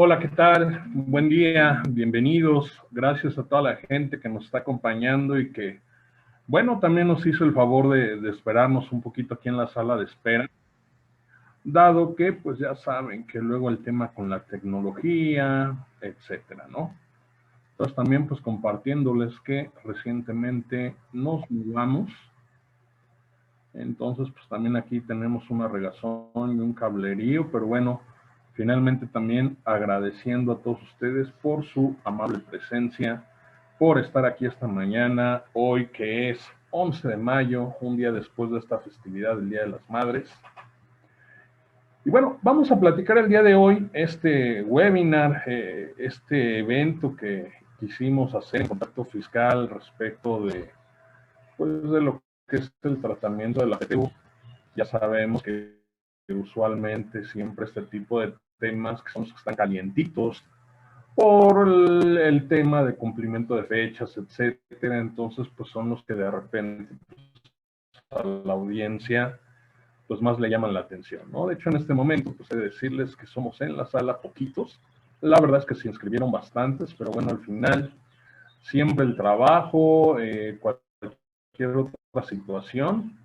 Hola, ¿qué tal? Buen día, bienvenidos. Gracias a toda la gente que nos está acompañando y que, bueno, también nos hizo el favor de esperarnos un poquito aquí en la sala de espera, dado que, pues ya saben que luego el tema con la tecnología, etcétera, ¿no? Entonces también, pues compartiéndoles que recientemente nos mudamos, entonces, pues también aquí tenemos una regazón y un cablerío, pero bueno, finalmente también agradeciendo a todos ustedes por su amable presencia, por estar aquí esta mañana, hoy que es 11 de mayo, un día después de esta festividad del Día de las Madres. Y bueno, vamos a platicar el día de hoy este webinar, este evento que quisimos hacer en Contacto Fiscal respecto de, pues, de lo que es el tratamiento de la PTU. Ya sabemos que usualmente siempre este tipo de temas que son los que están calientitos por el tema de cumplimiento de fechas, etcétera. Entonces, pues son los que de repente a la audiencia pues más le llaman la atención, ¿no? De hecho, en este momento, pues he de decirles que somos en la sala poquitos. La verdad es que se inscribieron bastantes, pero bueno, al final siempre el trabajo, cualquier otra situación,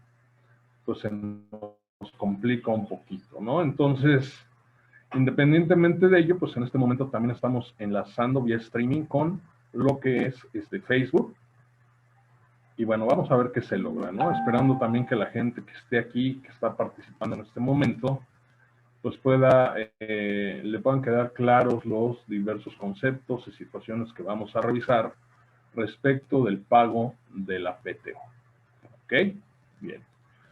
pues se nos complica un poquito, ¿no? Entonces, independientemente de ello, pues en este momento también estamos enlazando vía streaming con lo que es Facebook. Y bueno, vamos a ver qué se logra, ¿no? Esperando también que la gente que esté aquí, que está participando en este momento, pues le puedan quedar claros los diversos conceptos y situaciones que vamos a revisar respecto del pago de la PTO. ¿Ok? Bien.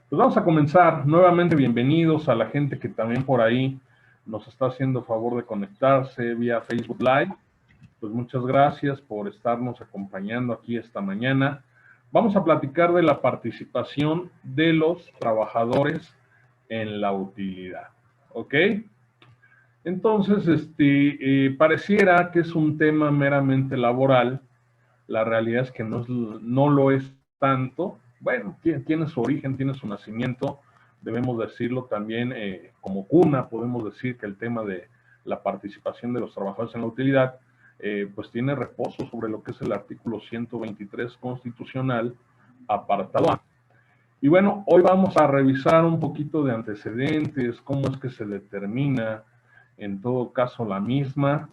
Pues vamos a comenzar. Nuevamente bienvenidos a la gente que también por ahí nos está haciendo favor de conectarse vía Facebook Live. Pues muchas gracias por estarnos acompañando aquí esta mañana. Vamos a platicar de la participación de los trabajadores en la utilidad. ¿Ok? Entonces, pareciera que es un tema meramente laboral. La realidad es que no lo es tanto. Bueno, tiene su origen, tiene su nacimiento, debemos decirlo también como cuna, podemos decir que el tema de la participación de los trabajadores en la utilidad, pues tiene reposo sobre lo que es el artículo 123 constitucional, apartado A. Y bueno, hoy vamos a revisar un poquito de antecedentes, cómo es que se determina en todo caso la misma,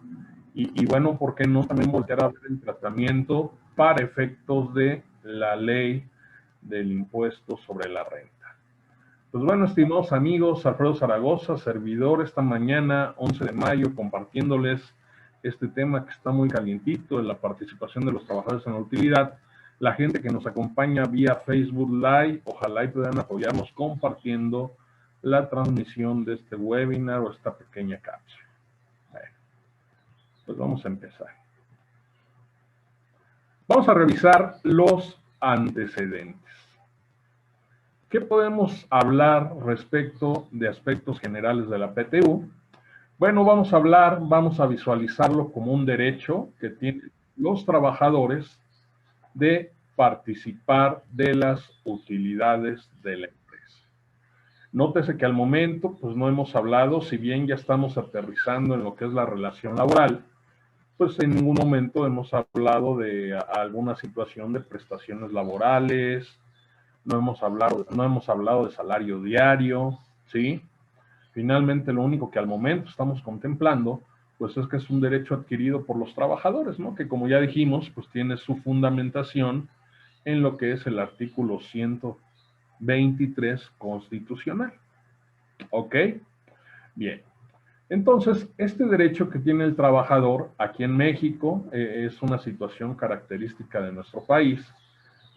y bueno, ¿por qué no también voltear a ver el tratamiento para efectos de la ley del impuesto sobre la renta? Pues bueno, estimados amigos, Alfredo Zaragoza, servidor, esta mañana, 11 de mayo, compartiéndoles este tema que está muy calientito, de la participación de los trabajadores en la utilidad. La gente que nos acompaña vía Facebook Live, ojalá y puedan apoyarnos compartiendo la transmisión de este webinar o esta pequeña cápsula. Bueno, pues vamos a empezar. Vamos a revisar los antecedentes. ¿Qué podemos hablar respecto de aspectos generales de la PTU? Bueno, vamos a visualizarlo como un derecho que tienen los trabajadores de participar de las utilidades de la empresa. Nótese que al momento, pues no hemos hablado, si bien ya estamos aterrizando en lo que es la relación laboral, pues en ningún momento hemos hablado de alguna situación de prestaciones laborales, no hemos hablado de salario diario, ¿sí? Finalmente, lo único que al momento estamos contemplando, pues es que es un derecho adquirido por los trabajadores, ¿no? Que como ya dijimos, pues tiene su fundamentación en lo que es el artículo 123 constitucional. ¿Ok? Bien. Entonces, este derecho que tiene el trabajador aquí en México es una situación característica de nuestro país.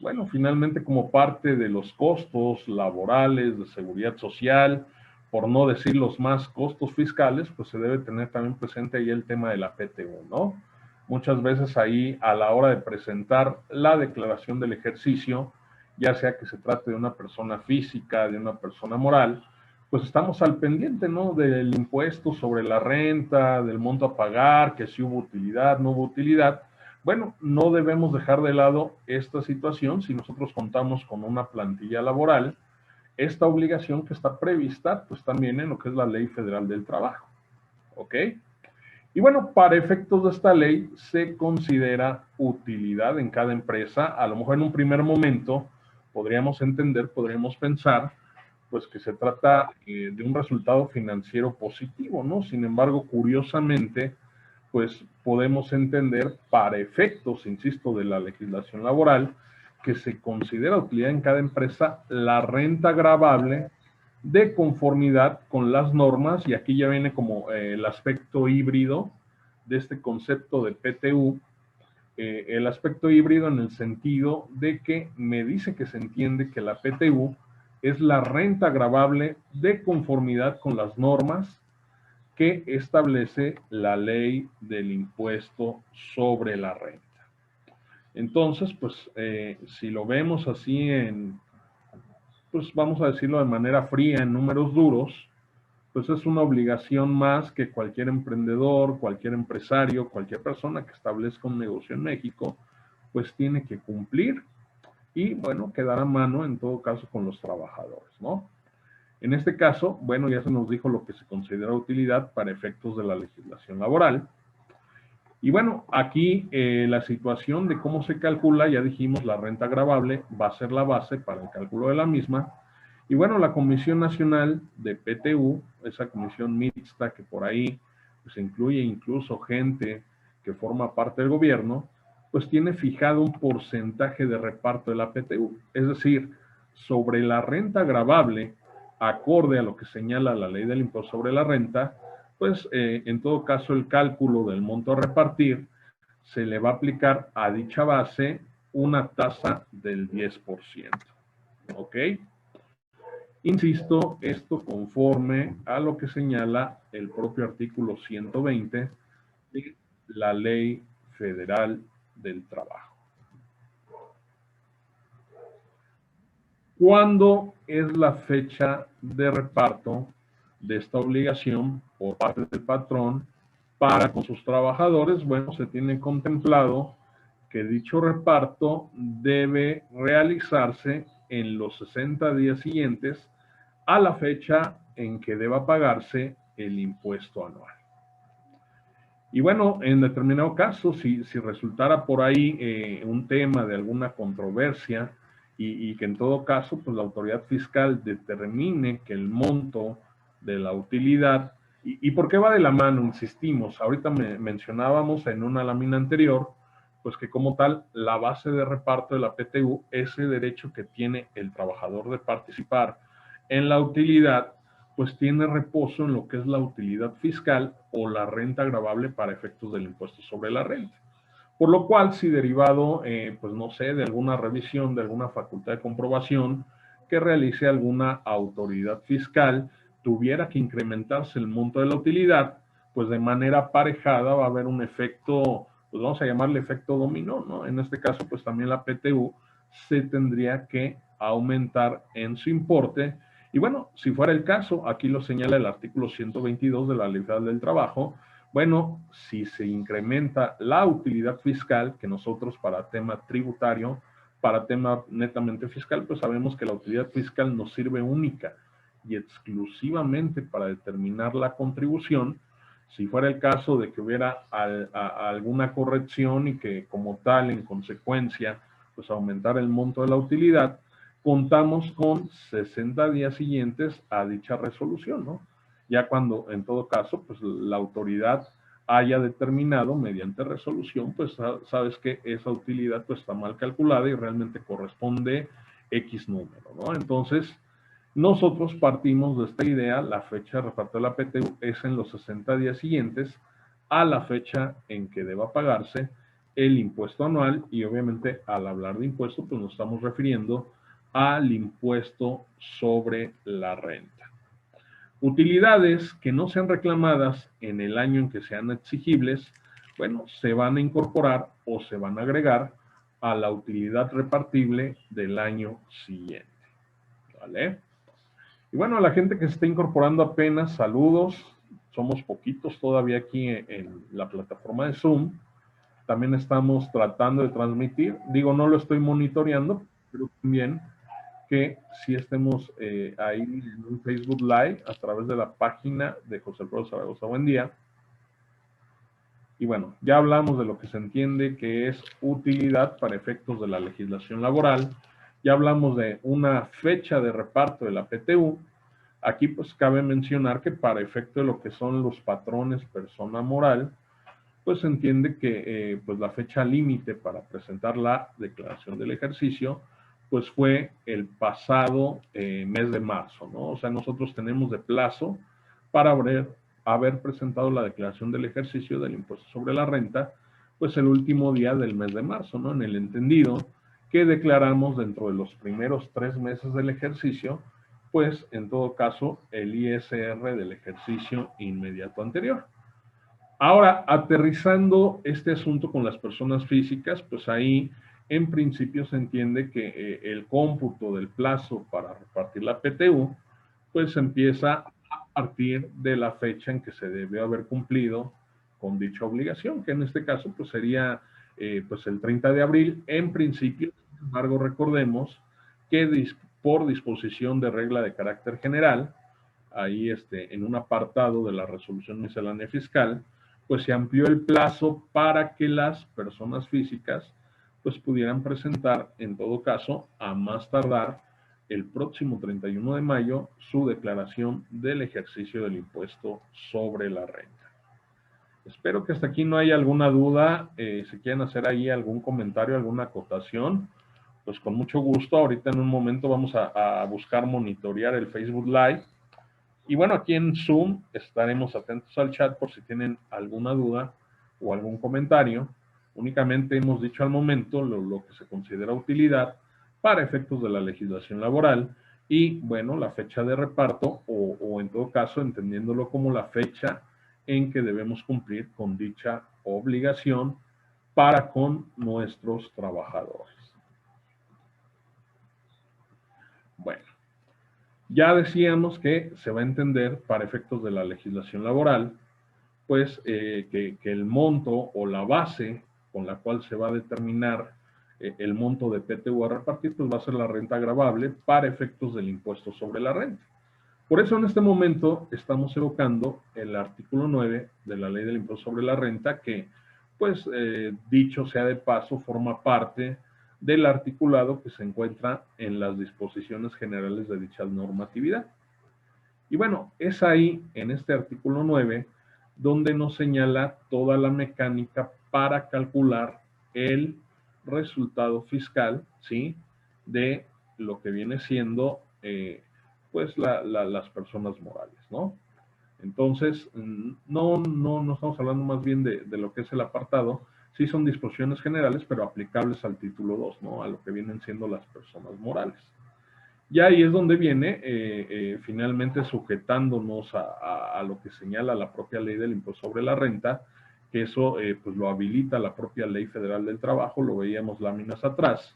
Bueno, finalmente como parte de los costos laborales, de seguridad social, por no decir los más costos fiscales, pues se debe tener también presente ahí el tema de la PTU, ¿no? Muchas veces ahí a la hora de presentar la declaración del ejercicio, ya sea que se trate de una persona física, de una persona moral, pues estamos al pendiente, ¿no? Del impuesto sobre la renta, del monto a pagar, que si hubo utilidad, no hubo utilidad. Bueno, no debemos dejar de lado esta situación si nosotros contamos con una plantilla laboral, esta obligación que está prevista, pues también en lo que es la Ley Federal del Trabajo, ¿ok? Y bueno, para efectos de esta ley se considera utilidad en cada empresa. A lo mejor en un primer momento podríamos entender, podríamos pensar, pues que se trata de un resultado financiero positivo, ¿no? Sin embargo, curiosamente, pues podemos entender para efectos, insisto, de la legislación laboral, que se considera utilidad en cada empresa la renta gravable de conformidad con las normas, y aquí ya viene como el aspecto híbrido de este concepto de PTU, el aspecto híbrido en el sentido de que me dice que se entiende que la PTU es la renta gravable de conformidad con las normas que establece la ley del impuesto sobre la renta. Entonces, pues, si lo vemos así pues vamos a decirlo de manera fría, en números duros, pues es una obligación más que cualquier emprendedor, cualquier empresario, cualquier persona que establezca un negocio en México, pues tiene que cumplir y, bueno, quedar a mano en todo caso con los trabajadores, ¿no? En este caso, bueno, ya se nos dijo lo que se considera utilidad para efectos de la legislación laboral. Y bueno, aquí la situación de cómo se calcula, ya dijimos, la renta gravable va a ser la base para el cálculo de la misma. Y bueno, la Comisión Nacional de PTU, esa comisión mixta que por ahí pues, incluye incluso gente que forma parte del gobierno, pues tiene fijado un porcentaje de reparto de la PTU. Es decir, sobre la renta gravable, acorde a lo que señala la ley del impuesto sobre la renta, pues en todo caso el cálculo del monto a repartir se le va a aplicar a dicha base una tasa del 10%. ¿Ok? Insisto, esto conforme a lo que señala el propio artículo 120 de la Ley Federal del Trabajo. ¿Cuándo es la fecha de reparto de esta obligación por parte del patrón para con sus trabajadores? Bueno, se tiene contemplado que dicho reparto debe realizarse en los 60 días siguientes a la fecha en que deba pagarse el impuesto anual. Y bueno, en determinado caso, si resultara por ahí un tema de alguna controversia y que en todo caso, pues la autoridad fiscal determine que el monto de la utilidad, y por qué va de la mano, insistimos, ahorita mencionábamos en una lámina anterior, pues que como tal, la base de reparto de la PTU, ese derecho que tiene el trabajador de participar en la utilidad, pues tiene reposo en lo que es la utilidad fiscal o la renta gravable para efectos del impuesto sobre la renta. Por lo cual, si derivado, pues no sé, de alguna revisión, de alguna facultad de comprobación que realice alguna autoridad fiscal, tuviera que incrementarse el monto de la utilidad, pues de manera aparejada va a haber un efecto, pues vamos a llamarle efecto dominó, ¿no? En este caso, pues también la PTU se tendría que aumentar en su importe. Y bueno, si fuera el caso, aquí lo señala el artículo 122 de la Ley Federal del Trabajo, bueno, si se incrementa la utilidad fiscal, que nosotros para tema tributario, para tema netamente fiscal, pues sabemos que la utilidad fiscal nos sirve única y exclusivamente para determinar la contribución. Si fuera el caso de que hubiera alguna corrección y que como tal, en consecuencia, pues aumentar el monto de la utilidad, contamos con 60 días siguientes a dicha resolución, ¿no? Ya cuando, en todo caso, pues la autoridad haya determinado mediante resolución, pues sabes que esa utilidad pues está mal calculada y realmente corresponde X número, ¿no? Entonces, nosotros partimos de esta idea, la fecha de reparto de la PTU es en los 60 días siguientes a la fecha en que deba pagarse el impuesto anual, y obviamente al hablar de impuesto pues nos estamos refiriendo al impuesto sobre la renta. Utilidades que no sean reclamadas en el año en que sean exigibles, bueno, se van a incorporar o se van a agregar a la utilidad repartible del año siguiente. ¿Vale? Y bueno, a la gente que se está incorporando apenas, saludos. Somos poquitos todavía aquí en la plataforma de Zoom. También estamos tratando de transmitir. Digo, no lo estoy monitoreando, pero también que sí estemos ahí en un Facebook Live a través de la página de José Alfredo Zaragoza Buen Día. Y bueno, ya hablamos de lo que se entiende que es utilidad para efectos de la legislación laboral. Ya hablamos de una fecha de reparto de la PTU. Aquí pues cabe mencionar que para efecto de lo que son los patrones persona moral, pues se entiende que pues la fecha límite para presentar la declaración del ejercicio pues fue el pasado mes de marzo, ¿no? O sea, nosotros tenemos de plazo para haber presentado la declaración del ejercicio del impuesto sobre la renta, pues el último día del mes de marzo, ¿no? En el entendido que declaramos dentro de los primeros 3 meses del ejercicio, pues en todo caso el ISR del ejercicio inmediato anterior. Ahora, aterrizando este asunto con las personas físicas, pues ahí en principio se entiende que el cómputo del plazo para repartir la PTU, pues empieza a partir de la fecha en que se debió haber cumplido con dicha obligación, que en este caso pues sería pues el 30 de abril. En principio, sin embargo, recordemos que por disposición de regla de carácter general, ahí en un apartado de la resolución miscelánea fiscal, pues se amplió el plazo para que las personas físicas pues pudieran presentar, en todo caso, a más tardar el próximo 31 de mayo, su declaración del ejercicio del impuesto sobre la renta. Espero que hasta aquí no haya alguna duda. Si quieren hacer ahí algún comentario, alguna acotación, pues con mucho gusto. Ahorita en un momento vamos a buscar monitorear el Facebook Live. Y bueno, aquí en Zoom estaremos atentos al chat por si tienen alguna duda o algún comentario. Únicamente hemos dicho al momento lo que se considera utilidad para efectos de la legislación laboral y, bueno, la fecha de reparto o en todo caso entendiéndolo como la fecha en que debemos cumplir con dicha obligación para con nuestros trabajadores. Bueno, ya decíamos que se va a entender para efectos de la legislación laboral, pues que el monto o la base con la cual se va a determinar el monto de PTU a repartir, pues va a ser la renta gravable para efectos del impuesto sobre la renta. Por eso en este momento estamos evocando el artículo 9 de la ley del impuesto sobre la renta, que pues dicho sea de paso, forma parte del articulado que se encuentra en las disposiciones generales de dicha normatividad. Y bueno, es ahí, en este artículo 9, donde nos señala toda la mecánica para calcular el resultado fiscal, ¿sí? De lo que viene siendo, pues, las personas morales, ¿no? Entonces, no estamos hablando más bien de lo que es el apartado, sí son disposiciones generales, pero aplicables al título 2, ¿no? A lo que vienen siendo las personas morales. Y ahí es donde viene finalmente sujetándonos a lo que señala la propia ley del impuesto sobre la renta, que eso pues lo habilita la propia ley federal del trabajo, lo veíamos láminas atrás,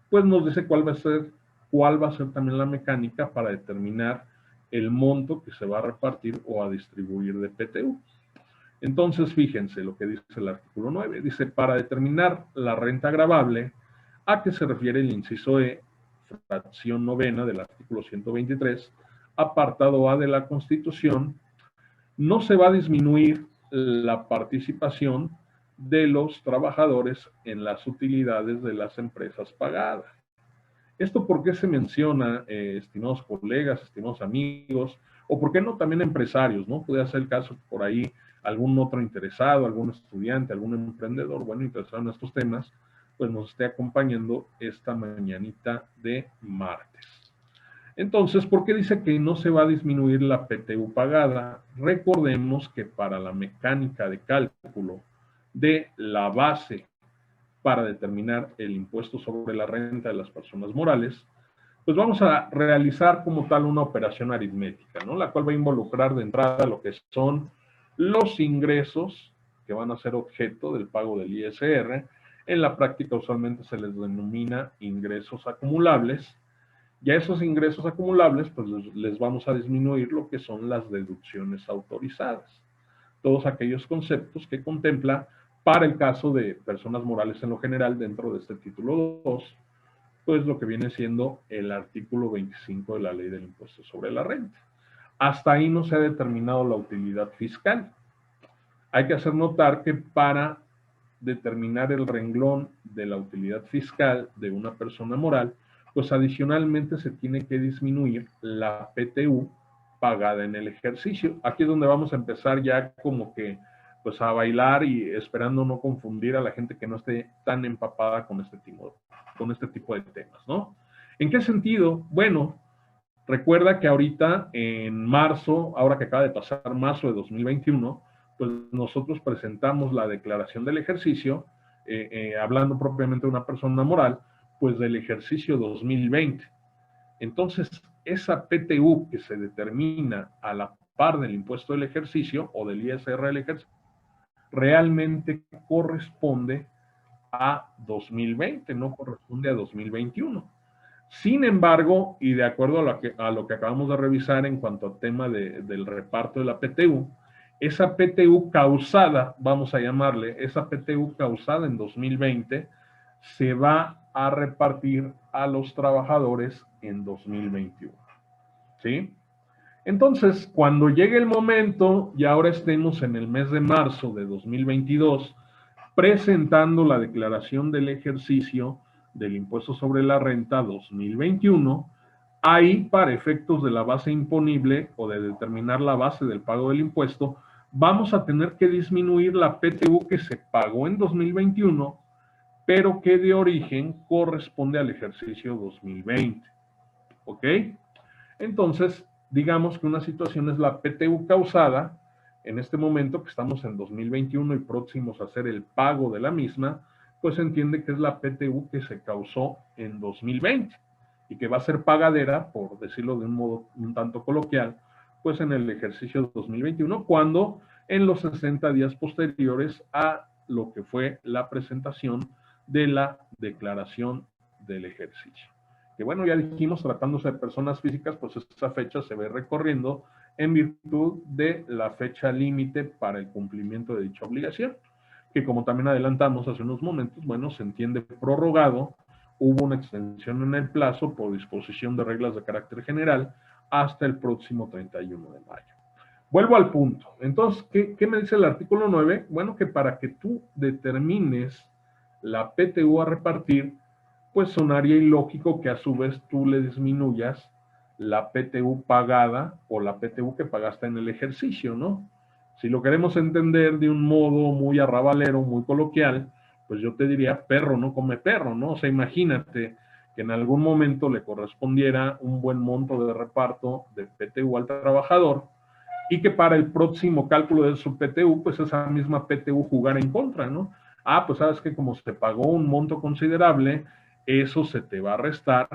pues nos dice cuál va a ser también la mecánica para determinar el monto que se va a repartir o a distribuir de PTU. Entonces, fíjense lo que dice el artículo 9. Dice, para determinar la renta gravable, ¿a qué se refiere el inciso E, fracción novena del artículo 123, apartado A de la Constitución? No se va a disminuir la participación de los trabajadores en las utilidades de las empresas pagadas. ¿Esto por qué se menciona, estimados colegas, estimados amigos, o por qué no también empresarios, ¿no? Puede ser el caso por ahí algún otro interesado, algún estudiante, algún emprendedor, bueno, interesado en estos temas, pues nos esté acompañando esta mañanita de martes. Entonces, ¿por qué dice que no se va a disminuir la PTU pagada? Recordemos que para la mecánica de cálculo de la base para determinar el impuesto sobre la renta de las personas morales, pues vamos a realizar como tal una operación aritmética, ¿no? La cual va a involucrar de entrada lo que son los ingresos que van a ser objeto del pago del ISR. En la práctica usualmente se les denomina ingresos acumulables. Y a esos ingresos acumulables, pues les vamos a disminuir lo que son las deducciones autorizadas. Todos aquellos conceptos que contempla para el caso de personas morales en lo general dentro de este título 2, pues lo que viene siendo el artículo 25 de la ley del impuesto sobre la renta. Hasta ahí no se ha determinado la utilidad fiscal. Hay que hacer notar que para determinar el renglón de la utilidad fiscal de una persona moral, pues adicionalmente se tiene que disminuir la PTU pagada en el ejercicio. Aquí es donde vamos a empezar ya como que pues a bailar y esperando no confundir a la gente que no esté tan empapada con este tipo de temas, ¿no? ¿En qué sentido? Bueno, recuerda que ahorita en marzo, ahora que acaba de pasar marzo de 2021, pues nosotros presentamos la declaración del ejercicio, hablando propiamente de una persona moral, pues del ejercicio 2020. Entonces, esa PTU que se determina a la par del impuesto del ejercicio o del ISR del ejercicio, realmente corresponde a 2020, no corresponde a 2021. Sin embargo, y de acuerdo a lo que acabamos de revisar en cuanto al tema del reparto de la PTU, esa PTU causada, vamos a llamarle, esa PTU causada en 2020, se va a repartir a los trabajadores en 2021. ¿Sí? Entonces, cuando llegue el momento, y ahora estemos en el mes de marzo de 2022, presentando la declaración del ejercicio del impuesto sobre la renta 2021, ahí para efectos de la base imponible o de determinar la base del pago del impuesto, vamos a tener que disminuir la PTU que se pagó en 2021, pero que de origen corresponde al ejercicio 2020. ¿Ok? Entonces, digamos que una situación es la PTU causada, en este momento que estamos en 2021 y próximos a hacer el pago de la misma, pues se entiende que es la PTU que se causó en 2020 y que va a ser pagadera, por decirlo de un modo un tanto coloquial, pues en el ejercicio 2021, cuando en los 60 días posteriores a lo que fue la presentación de la declaración del ejercicio. Que bueno, ya dijimos, tratándose de personas físicas, pues esa fecha se ve recorriendo en virtud de la fecha límite para el cumplimiento de dicha obligación, que como también adelantamos hace unos momentos, bueno, se entiende prorrogado, hubo una extensión en el plazo por disposición de reglas de carácter general hasta el próximo 31 de mayo. Vuelvo al punto. Entonces, ¿qué me dice el artículo 9? Bueno, que para que tú determines la PTU a repartir, pues sonaría ilógico que a su vez tú le disminuyas la PTU pagada o la PTU que pagaste en el ejercicio, ¿no? Si lo queremos entender de un modo muy arrabalero, muy coloquial, pues yo te diría, perro no come perro, ¿no? O sea, imagínate que en algún momento le correspondiera un buen monto de reparto de PTU al trabajador y que para el próximo cálculo de su PTU, pues esa misma PTU jugara en contra, ¿no? Ah, pues sabes que como se pagó un monto considerable, eso se te va a restar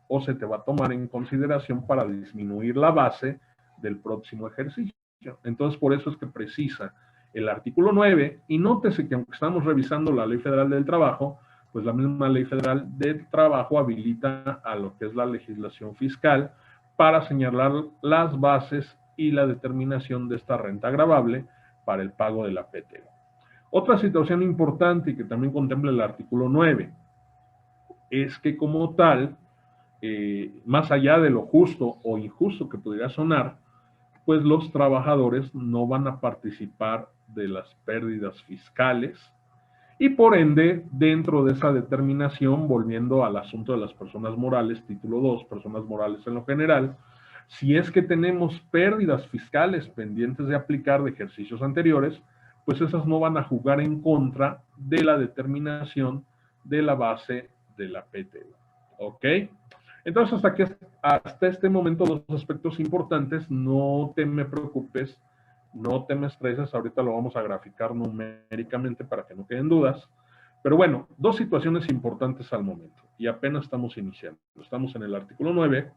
o se te va a tomar en consideración para disminuir la base del próximo ejercicio. Entonces, por eso es que precisa el artículo 9, y nótese que aunque estamos revisando la Ley Federal del Trabajo, pues la misma Ley Federal del Trabajo habilita a lo que es la legislación fiscal para señalar las bases y la determinación de esta renta gravable para el pago de la PTU. Otra situación importante y que también contempla el artículo 9 es que como tal, más allá de lo justo o injusto que pudiera sonar, pues los trabajadores no van a participar de las pérdidas fiscales y por ende, dentro de esa determinación, volviendo al asunto de las personas morales, título 2, personas morales en lo general, si es que tenemos pérdidas fiscales pendientes de aplicar de ejercicios anteriores, pues esas no van a jugar en contra de la determinación de la base de la PTU. ¿Ok? Entonces, hasta este momento, dos aspectos importantes, no te me preocupes, no te me estreses, ahorita lo vamos a graficar numéricamente para que no queden dudas. Pero bueno, dos situaciones importantes al momento y apenas estamos iniciando. Estamos en el artículo 9.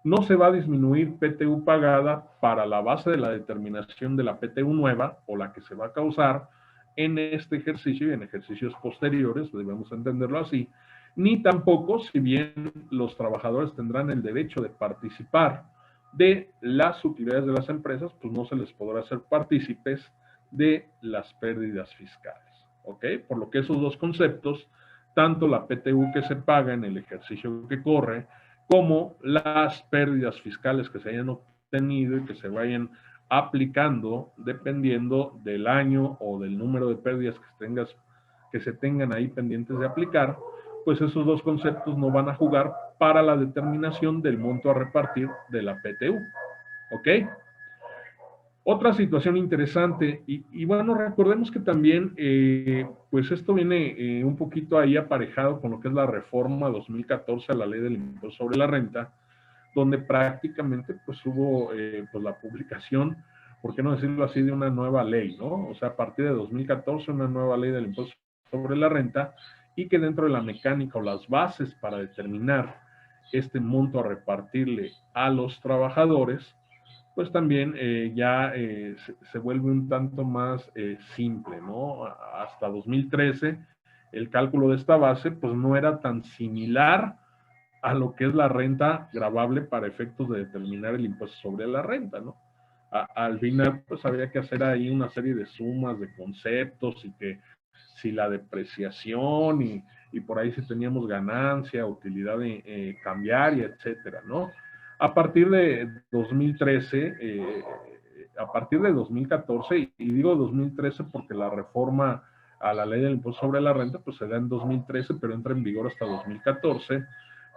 No se va a disminuir PTU pagada para la base de la determinación de la PTU nueva o la que se va a causar en este ejercicio y en ejercicios posteriores, debemos entenderlo así, ni tampoco, si bien los trabajadores tendrán el derecho de participar de las utilidades de las empresas, pues no se les podrá hacer partícipes de las pérdidas fiscales. ¿Ok? Por lo que esos dos conceptos, tanto la PTU que se paga en el ejercicio que corre, como las pérdidas fiscales que se hayan obtenido y que se vayan aplicando dependiendo del año o del número de pérdidas que se tengan ahí pendientes de aplicar, pues esos dos conceptos no van a jugar para la determinación del monto a repartir de la PTU. ¿Ok? Otra situación interesante, y bueno, recordemos que también, pues esto viene un poquito ahí aparejado con lo que es la reforma 2014 a la ley del impuesto sobre la renta, donde prácticamente pues hubo pues la publicación, por qué no decirlo así, de una nueva ley, ¿no? O sea, a partir de 2014 una nueva ley del impuesto sobre la renta, y que dentro de la mecánica o las bases para determinar este monto a repartirle a los trabajadores, pues también se vuelve un tanto más simple, ¿no? Hasta 2013 el cálculo de esta base pues no era tan similar a lo que es la renta gravable para efectos de determinar el impuesto sobre la renta, ¿no? Al final pues había que hacer ahí una serie de sumas, de conceptos, y que si la depreciación y por ahí si teníamos ganancia, utilidad cambiaria, etcétera, ¿no? A partir de 2013, a partir de 2014, y digo 2013 porque la reforma a la ley del impuesto sobre la renta pues se da en 2013, pero entra en vigor hasta 2014,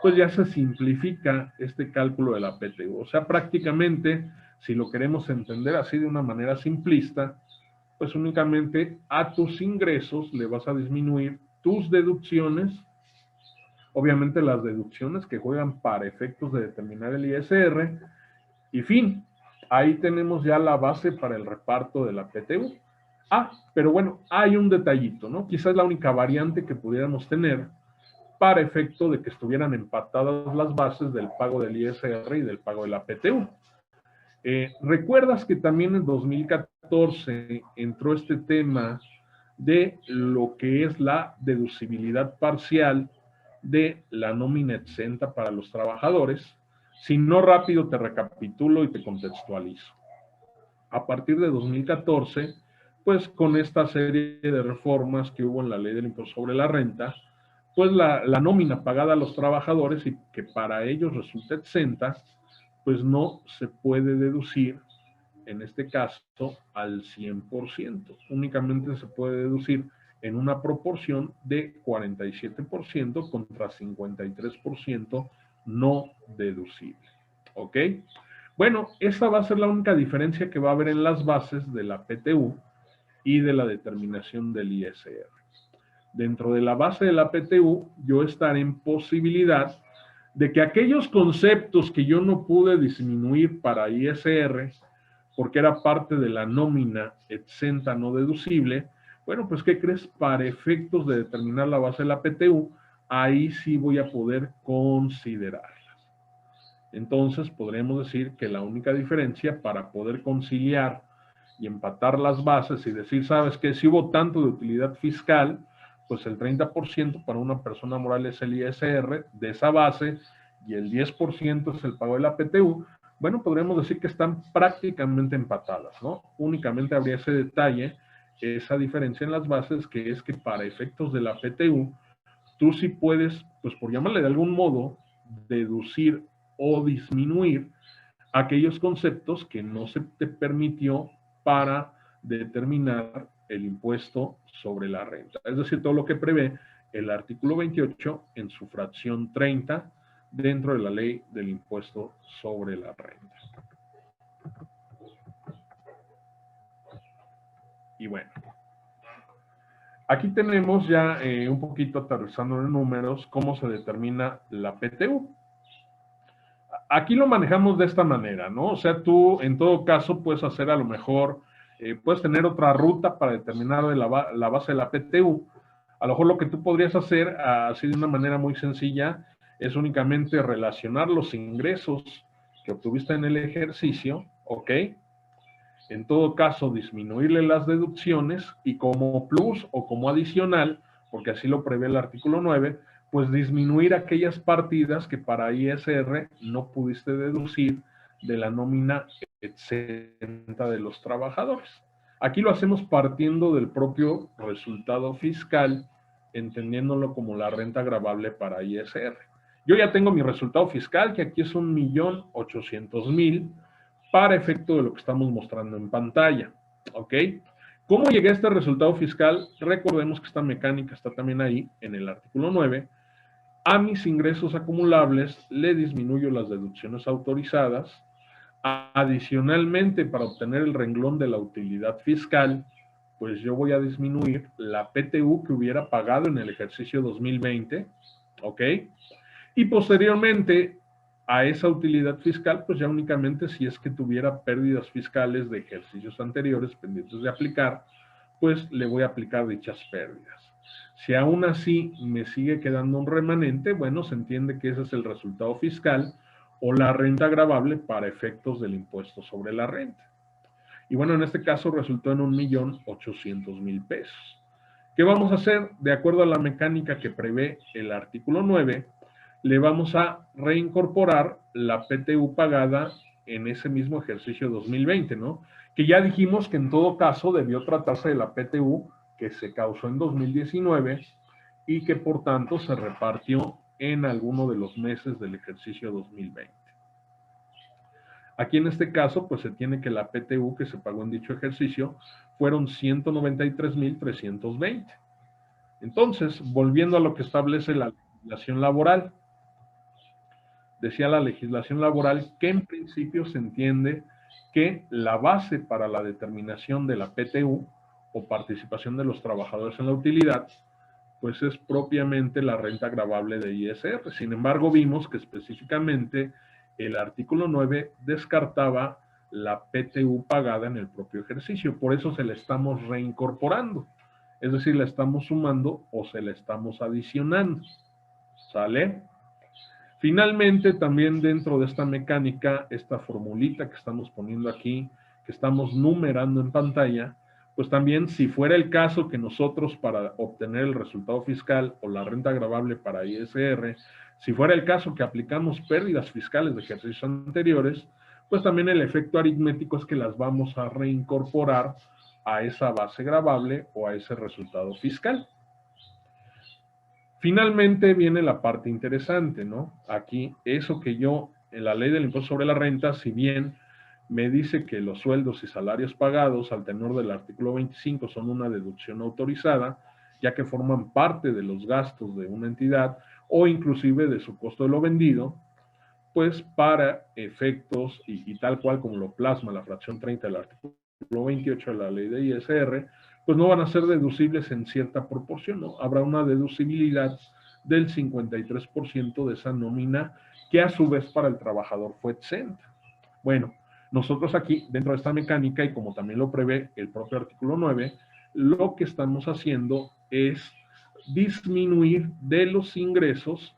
pues ya se simplifica este cálculo de la PTU. O sea, prácticamente, si lo queremos entender así de una manera simplista, pues únicamente a tus ingresos le vas a disminuir tus deducciones, obviamente las deducciones que juegan para efectos de determinar el ISR, y fin, ahí tenemos ya la base para el reparto de la PTU. Pero bueno, hay un detallito, ¿no? Quizás la única variante que pudiéramos tener para efecto de que estuvieran empatadas las bases del pago del ISR y del pago de la PTU. ¿Recuerdas que también en 2014 entró este tema de lo que es la deducibilidad parcial de la nómina exenta para los trabajadores? Si no, rápido te recapitulo y te contextualizo. A partir de 2014, pues con esta serie de reformas que hubo en la ley del impuesto sobre la renta, pues la nómina pagada a los trabajadores y que para ellos resulta exenta, pues no se puede deducir, en este caso, al 100%. Únicamente se puede deducir en una proporción de 47% contra 53% no deducible. ¿Ok? Bueno, esa va a ser la única diferencia que va a haber en las bases de la PTU y de la determinación del ISR. Dentro de la base de la PTU, yo estaré en posibilidad de que aquellos conceptos que yo no pude disminuir para ISR, porque era parte de la nómina exenta no deducible, bueno, pues ¿qué crees? Para efectos de determinar la base de la PTU, ahí sí voy a poder considerarlas. Entonces podremos decir que la única diferencia para poder conciliar y empatar las bases y decir, ¿sabes qué? Si hubo tanto de utilidad fiscal, pues el 30% para una persona moral es el ISR de esa base y el 10% es el pago de la PTU. Bueno, podremos decir que están prácticamente empatadas, ¿no? Únicamente habría ese detalle, esa diferencia en las bases, que es que para efectos de la PTU, tú sí puedes, pues por llamarle de algún modo, deducir o disminuir aquellos conceptos que no se te permitió para determinar el impuesto sobre la renta. Es decir, todo lo que prevé el artículo 28 en su fracción 30 dentro de la ley del impuesto sobre la renta. Y bueno, aquí tenemos ya un poquito aterrizando en números cómo se determina la PTU. Aquí lo manejamos de esta manera, ¿no? O sea, tú en todo caso puedes hacer a lo mejor, puedes tener otra ruta para determinar la base de la PTU. A lo mejor lo que tú podrías hacer, así de una manera muy sencilla, es únicamente relacionar los ingresos que obtuviste en el ejercicio, ¿ok? En todo caso, disminuirle las deducciones y como plus o como adicional, porque así lo prevé el artículo 9, pues disminuir aquellas partidas que para ISR no pudiste deducir de la nómina exenta de los trabajadores. Aquí lo hacemos partiendo del propio resultado fiscal, entendiéndolo como la renta gravable para ISR. Yo ya tengo mi resultado fiscal, que aquí es 1,800,000, para efecto de lo que estamos mostrando en pantalla. ¿Ok? ¿Cómo llegué a este resultado fiscal? Recordemos que esta mecánica está también ahí en el artículo 9. A mis ingresos acumulables le disminuyo las deducciones autorizadas. Adicionalmente, para obtener el renglón de la utilidad fiscal, pues yo voy a disminuir la PTU que hubiera pagado en el ejercicio 2020, ¿ok? Y posteriormente a esa utilidad fiscal, pues ya únicamente si es que tuviera pérdidas fiscales de ejercicios anteriores pendientes de aplicar, pues le voy a aplicar dichas pérdidas. Si aún así me sigue quedando un remanente, bueno, se entiende que ese es el resultado fiscal o la renta gravable para efectos del impuesto sobre la renta. Y bueno, en este caso resultó en 1.800.000 pesos. ¿Qué vamos a hacer? De acuerdo a la mecánica que prevé el artículo 9, le vamos a reincorporar la PTU pagada en ese mismo ejercicio 2020, ¿no? Que ya dijimos que en todo caso debió tratarse de la PTU que se causó en 2019 y que por tanto se repartió en alguno de los meses del ejercicio 2020. Aquí en este caso, pues se tiene que la PTU que se pagó en dicho ejercicio fueron 193.320. Entonces, volviendo a lo que establece la legislación laboral, decía la legislación laboral que en principio se entiende que la base para la determinación de la PTU o participación de los trabajadores en la utilidad, pues es propiamente la renta gravable de ISR. Sin embargo, vimos que específicamente el artículo 9 descartaba la PTU pagada en el propio ejercicio, por eso se la estamos reincorporando, es decir, la estamos sumando o se la estamos adicionando, ¿sale? Finalmente, también dentro de esta mecánica, esta formulita que estamos poniendo aquí, que estamos numerando en pantalla, pues también si fuera el caso que nosotros para obtener el resultado fiscal o la renta gravable para ISR, si fuera el caso que aplicamos pérdidas fiscales de ejercicios anteriores, pues también el efecto aritmético es que las vamos a reincorporar a esa base gravable o a ese resultado fiscal. Finalmente viene la parte interesante, ¿no? Aquí, eso que yo, en la ley del impuesto sobre la renta, si bien me dice que los sueldos y salarios pagados al tenor del artículo 25 son una deducción autorizada, ya que forman parte de los gastos de una entidad o inclusive de su costo de lo vendido, pues para efectos y tal cual como lo plasma la fracción 30 del artículo 28 de la ley de ISR, pues no van a ser deducibles en cierta proporción, ¿no? Habrá una deducibilidad del 53% de esa nómina que a su vez para el trabajador fue exenta. Bueno, nosotros aquí, dentro de esta mecánica, y como también lo prevé el propio artículo 9, lo que estamos haciendo es disminuir de los ingresos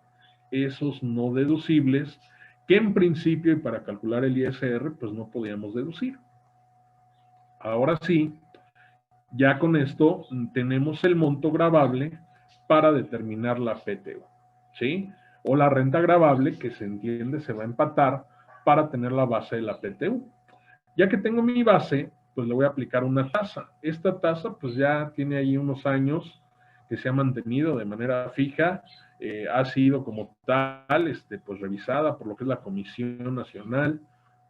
esos no deducibles que en principio y para calcular el ISR pues no podíamos deducir. Ahora sí, ya con esto tenemos el monto gravable para determinar la PTU, ¿sí? O la renta gravable que se entiende se va a empatar para tener la base de la PTU. Ya que tengo mi base, pues le voy a aplicar una tasa. Esta tasa pues ya tiene ahí unos años que se ha mantenido de manera fija, ha sido como tal pues revisada por lo que es la Comisión Nacional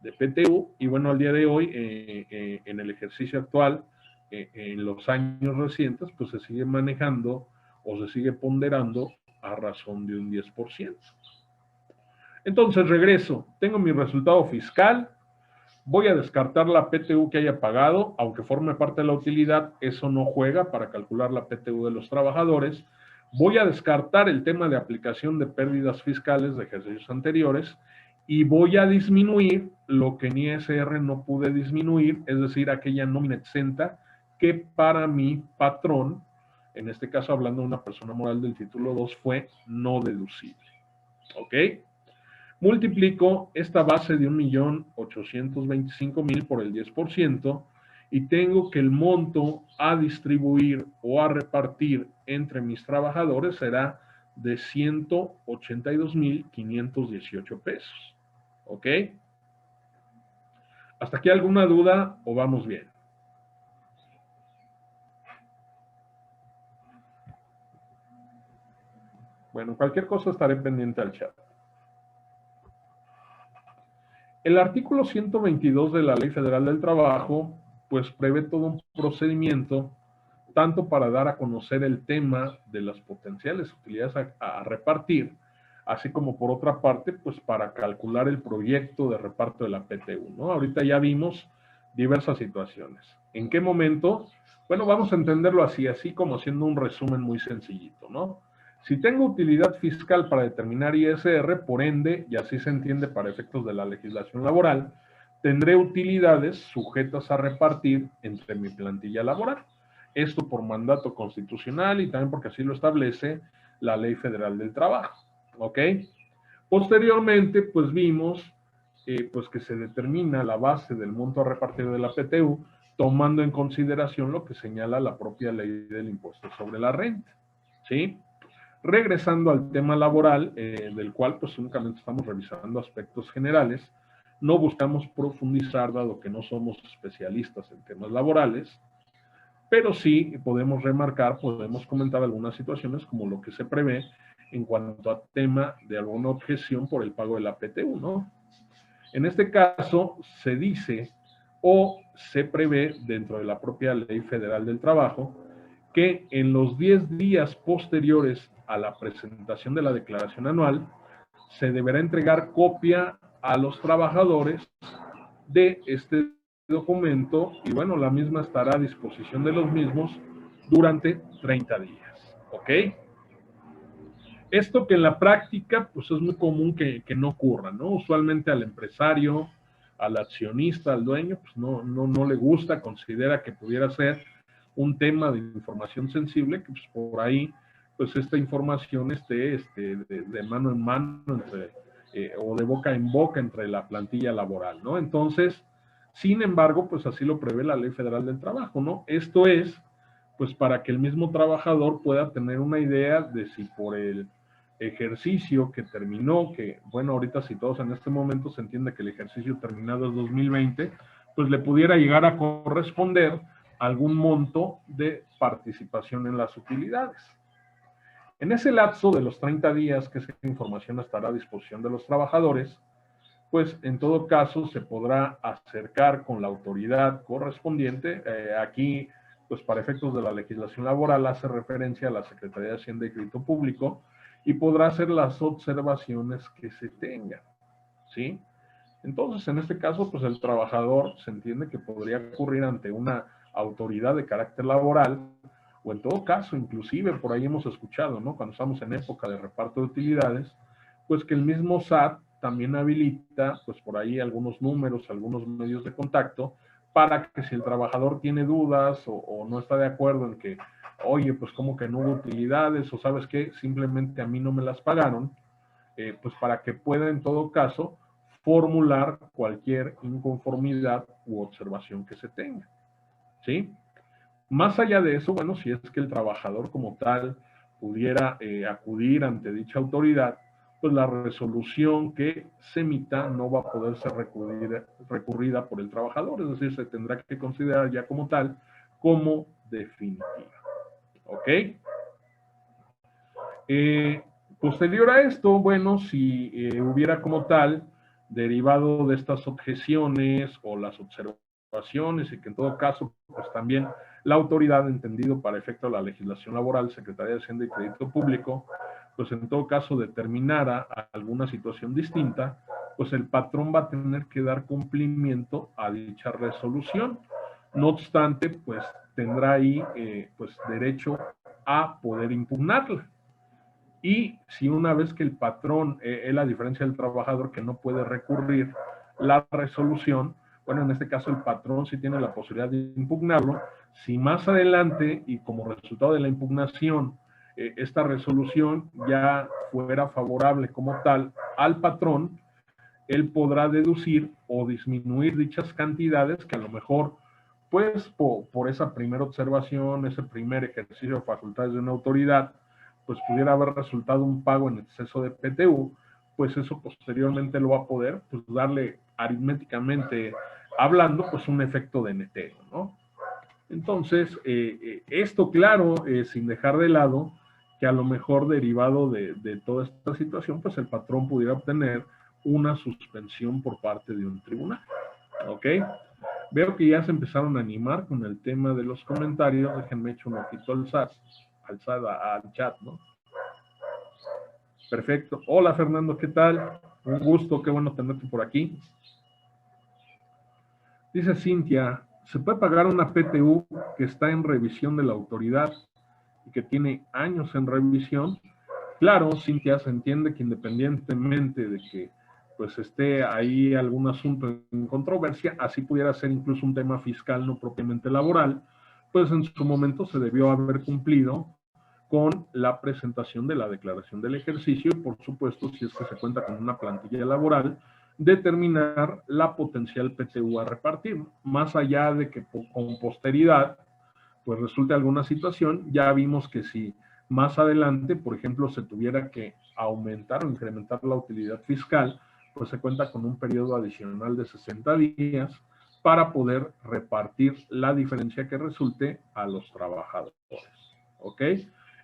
de PTU y bueno, al día de hoy, en el ejercicio actual, en los años recientes, pues se sigue manejando o se sigue ponderando a razón de un 10%. Entonces regreso, tengo mi resultado fiscal, voy a descartar la PTU que haya pagado, aunque forme parte de la utilidad, eso no juega para calcular la PTU de los trabajadores. Voy a descartar el tema de aplicación de pérdidas fiscales de ejercicios anteriores y voy a disminuir lo que en ISR no pude disminuir, es decir, aquella nómina exenta que para mi patrón, en este caso hablando de una persona moral del título 2, fue no deducible. ¿Ok? Multiplico esta base de 1.825.000 por el 10% y tengo que el monto a distribuir o a repartir entre mis trabajadores será de 182.518 pesos. ¿Ok? ¿Hasta aquí alguna duda o vamos bien? Bueno, cualquier cosa estaré pendiente al chat. El artículo 122 de la Ley Federal del Trabajo, pues prevé todo un procedimiento, tanto para dar a conocer el tema de las potenciales utilidades a repartir, así como por otra parte, pues para calcular el proyecto de reparto de la PTU, ¿no? Ahorita ya vimos diversas situaciones. ¿En qué momento? Bueno, vamos a entenderlo así como haciendo un resumen muy sencillito, ¿no? Si tengo utilidad fiscal para determinar ISR, por ende, y así se entiende para efectos de la legislación laboral, tendré utilidades sujetas a repartir entre mi plantilla laboral. Esto por mandato constitucional y también porque así lo establece la Ley Federal del Trabajo. ¿Ok? Posteriormente, pues vimos pues que se determina la base del monto a repartir de la PTU, tomando en consideración lo que señala la propia ley del impuesto sobre la renta. ¿Sí? Regresando al tema laboral, del cual pues únicamente estamos revisando aspectos generales, no buscamos profundizar dado que no somos especialistas en temas laborales, pero sí podemos remarcar, podemos comentar algunas situaciones como lo que se prevé en cuanto a tema de alguna objeción por el pago de la PTU, ¿no? En este caso se dice o se prevé dentro de la propia Ley Federal del Trabajo que en los 10 días posteriores a la presentación de la declaración anual se deberá entregar copia a los trabajadores de este documento y bueno, la misma estará a disposición de los mismos durante 30 días. ¿Ok? Esto que en la práctica pues es muy común que no ocurra, ¿no? Usualmente al empresario, al accionista, al dueño, pues no le gusta, considera que pudiera ser un tema de información sensible, que pues por ahí pues esta información esté de mano en mano entre, o de boca en boca entre la plantilla laboral, ¿no? Entonces, sin embargo, pues así lo prevé la Ley Federal del Trabajo, ¿no? Esto es, pues para que el mismo trabajador pueda tener una idea de si por el ejercicio que terminó, que bueno, ahorita si todos en este momento se entiende que el ejercicio terminado es 2020, pues le pudiera llegar a corresponder algún monto de participación en las utilidades. En ese lapso de los 30 días que esa información estará a disposición de los trabajadores, pues en todo caso se podrá acercar con la autoridad correspondiente. Aquí, pues para efectos de la legislación laboral, hace referencia a la Secretaría de Hacienda y Crédito Público y podrá hacer las observaciones que se tengan, ¿sí? Entonces, en este caso, pues el trabajador se entiende que podría ocurrir ante una autoridad de carácter laboral o en todo caso, inclusive por ahí hemos escuchado, ¿no? Cuando estamos en época de reparto de utilidades, pues que el mismo SAT también habilita, pues por ahí algunos números, algunos medios de contacto, para que si el trabajador tiene dudas o no está de acuerdo en que, oye, pues como que no hubo utilidades o sabes qué, simplemente a mí no me las pagaron, pues para que pueda en todo caso formular cualquier inconformidad u observación que se tenga, ¿sí? Más allá de eso, bueno, si es que el trabajador como tal pudiera acudir ante dicha autoridad, pues la resolución que se emita no va a poder ser recurrida por el trabajador, es decir, se tendrá que considerar ya como tal como definitiva. ¿Ok? Posterior a esto, bueno, si hubiera como tal, derivado de estas objeciones o las observaciones, y que en todo caso, pues también la autoridad, entendido para efecto de la legislación laboral, Secretaría de Hacienda y Crédito Público, pues en todo caso determinara alguna situación distinta, pues el patrón va a tener que dar cumplimiento a dicha resolución. No obstante, pues tendrá ahí pues derecho a poder impugnarla. Y si una vez que el patrón, es la diferencia del trabajador que no puede recurrir la resolución, bueno, en este caso el patrón sí tiene la posibilidad de impugnarlo. Si más adelante y como resultado de la impugnación, esta resolución ya fuera favorable como tal al patrón, él podrá deducir o disminuir dichas cantidades que a lo mejor, pues por esa primera observación, ese primer ejercicio de facultades de una autoridad, pues pudiera haber resultado un pago en exceso de PTU, pues eso posteriormente lo va a poder pues darle aritméticamente hablando, pues un efecto de netero, ¿no? Entonces, esto claro, sin dejar de lado que a lo mejor derivado de toda esta situación, pues el patrón pudiera obtener una suspensión por parte de un tribunal. ¿Ok? Veo que ya se empezaron a animar con el tema de los comentarios. Déjenme echar un ojito al chat, ¿no? Perfecto. Hola, Fernando, ¿qué tal? Un gusto, qué bueno tenerte por aquí. Dice Cintia, ¿se puede pagar una PTU que está en revisión de la autoridad y que tiene años en revisión? Claro, Cintia, se entiende que independientemente de que pues esté ahí algún asunto en controversia, así pudiera ser incluso un tema fiscal, no propiamente laboral, pues en su momento se debió haber cumplido con la presentación de la declaración del ejercicio y, por supuesto, si es que se cuenta con una plantilla laboral, determinar la potencial PTU a repartir. Más allá de que con posteridad, pues resulte alguna situación, ya vimos que si más adelante, por ejemplo, se tuviera que aumentar o incrementar la utilidad fiscal, pues se cuenta con un periodo adicional de 60 días para poder repartir la diferencia que resulte a los trabajadores. ¿Ok?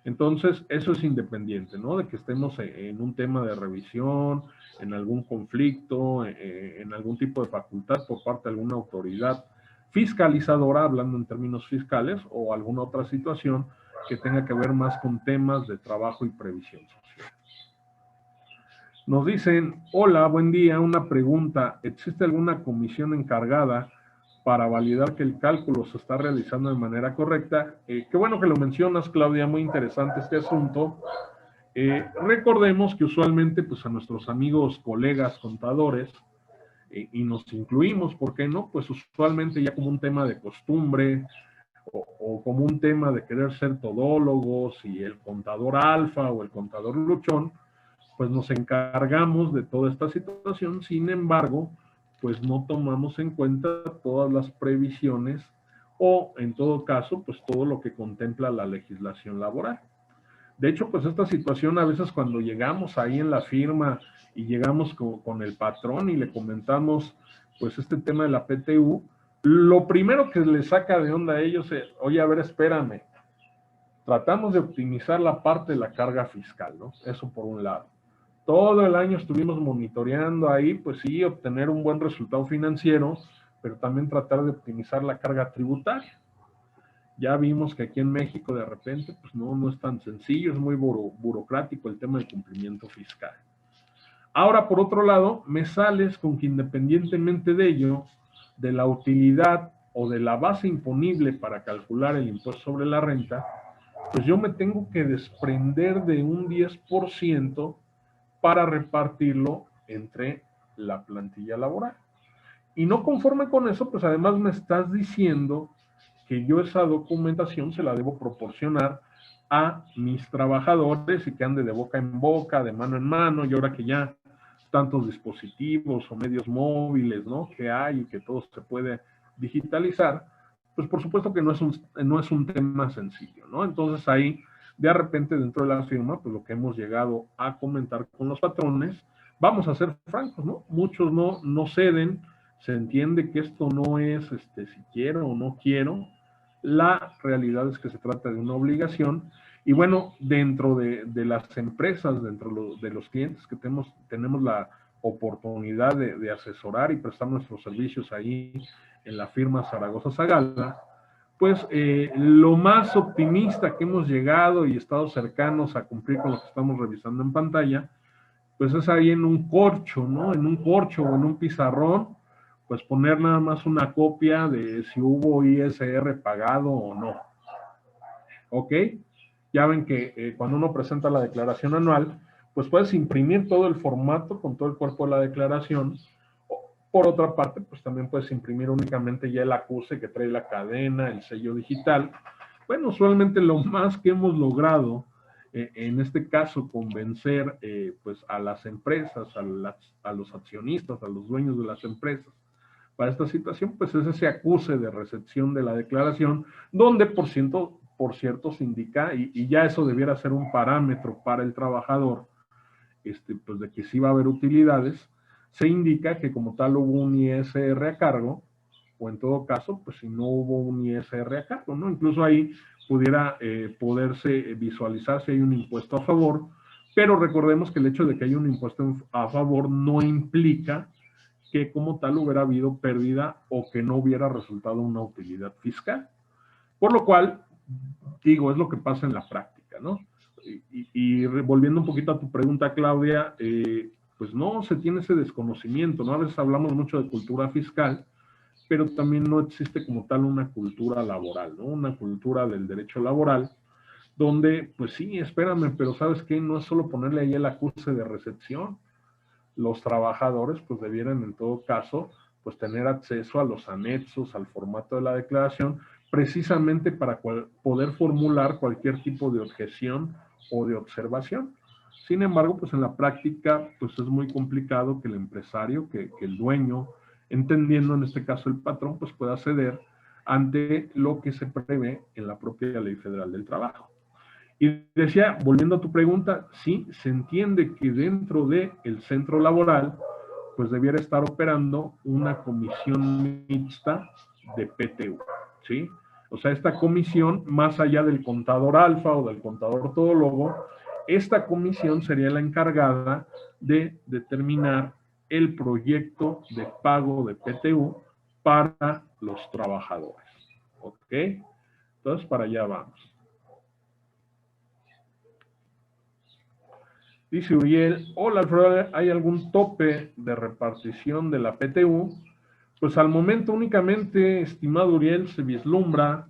Entonces, eso es independiente, ¿no? De que estemos en un tema de revisión, en algún conflicto, en algún tipo de facultad por parte de alguna autoridad fiscalizadora, hablando en términos fiscales, o alguna otra situación que tenga que ver más con temas de trabajo y previsión social. Nos dicen, hola, buen día, una pregunta, ¿existe alguna comisión encargada para validar que el cálculo se está realizando de manera correcta? Qué bueno que lo mencionas, Claudia, muy interesante este asunto. Recordemos que usualmente pues, a nuestros amigos, colegas, contadores, y nos incluimos, ¿por qué no? Pues usualmente ya como un tema de costumbre o como un tema de querer ser todólogos y el contador alfa o el contador luchón, pues nos encargamos de toda esta situación. Sin embargo, pues no tomamos en cuenta todas las previsiones o en todo caso, pues todo lo que contempla la legislación laboral. De hecho, pues esta situación a veces cuando llegamos ahí en la firma y llegamos con el patrón y le comentamos pues este tema de la PTU, lo primero que le saca de onda a ellos es, oye, a ver, espérame, tratamos de optimizar la parte de la carga fiscal, ¿no? Eso por un lado. Todo el año estuvimos monitoreando ahí, pues sí, obtener un buen resultado financiero, pero también tratar de optimizar la carga tributaria. Ya vimos que aquí en México de repente, pues no es tan sencillo, es muy burocrático el tema del cumplimiento fiscal. Ahora, por otro lado, me sales con que independientemente de ello, de la utilidad o de la base imponible para calcular el impuesto sobre la renta, pues yo me tengo que desprender de un 10% para repartirlo entre la plantilla laboral. Y no conforme con eso, pues además me estás diciendo que yo esa documentación se la debo proporcionar a mis trabajadores y que ande de boca en boca, de mano en mano, y ahora que ya tantos dispositivos o medios móviles, ¿no? Que hay y que todo se puede digitalizar, pues por supuesto que no es un tema sencillo, ¿no? Entonces ahí, de repente dentro de la firma, pues lo que hemos llegado a comentar con los patrones, vamos a ser francos, ¿no? Muchos no ceden, se entiende que esto no es si quiero o no quiero, la realidad es que se trata de una obligación y bueno, dentro de las empresas, dentro de los clientes que tenemos la oportunidad de asesorar y prestar nuestros servicios ahí en la firma Zaragoza Zagala, pues lo más optimista que hemos llegado y estado cercanos a cumplir con lo que estamos revisando en pantalla, pues es ahí en un corcho, ¿no? En un corcho o en un pizarrón, pues poner nada más una copia de si hubo ISR pagado o no. ¿Ok? Ya ven que cuando uno presenta la declaración anual, pues puedes imprimir todo el formato con todo el cuerpo de la declaración. Por otra parte, pues también puedes imprimir únicamente ya el acuse que trae la cadena, el sello digital. Bueno, usualmente lo más que hemos logrado, en este caso, convencer pues a las empresas, a los accionistas, a los dueños de las empresas, para esta situación, pues es ese acuse de recepción de la declaración, donde por cierto se indica, y ya eso debiera ser un parámetro para el trabajador, pues de que sí va a haber utilidades, se indica que como tal hubo un ISR a cargo, o en todo caso, pues si no hubo un ISR a cargo, ¿no? Incluso ahí pudiera poderse visualizar si hay un impuesto a favor, pero recordemos que el hecho de que haya un impuesto a favor no implica que como tal hubiera habido pérdida o que no hubiera resultado una utilidad fiscal. Por lo cual, digo, es lo que pasa en la práctica, ¿no? Y volviendo un poquito a tu pregunta, Claudia, pues no se tiene ese desconocimiento, ¿no? A veces hablamos mucho de cultura fiscal, pero también no existe como tal una cultura laboral, ¿no? Una cultura del derecho laboral, donde, pues sí, espérame, pero ¿sabes qué? No es solo ponerle ahí el acuse de recepción. Los trabajadores, pues debieran en todo caso, pues tener acceso a los anexos, al formato de la declaración, precisamente para poder formular cualquier tipo de objeción o de observación. Sin embargo, pues en la práctica, pues es muy complicado que el empresario, que el dueño, entendiendo en este caso el patrón, pues pueda ceder ante lo que se prevé en la propia Ley Federal del Trabajo. Y decía, volviendo a tu pregunta, sí, se entiende que dentro del centro laboral, pues debiera estar operando una comisión mixta de PTU, ¿sí? O sea, esta comisión, más allá del contador alfa o del contador todólogo, esta comisión sería la encargada de determinar el proyecto de pago de PTU para los trabajadores, ¿ok? Entonces, para allá vamos. Dice Uriel, hola Alfredo, ¿hay algún tope de repartición de la PTU? Pues al momento únicamente, estimado Uriel, se vislumbra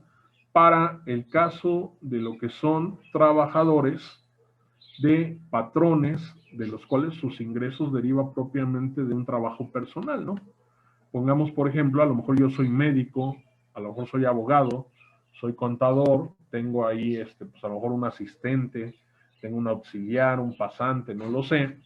para el caso de lo que son trabajadores de patrones, de los cuales sus ingresos derivan propiamente de un trabajo personal, ¿no? Pongamos, por ejemplo, a lo mejor yo soy médico, a lo mejor soy abogado, soy contador, tengo ahí, pues a lo mejor un asistente, tengo un auxiliar, un pasante, no lo sé,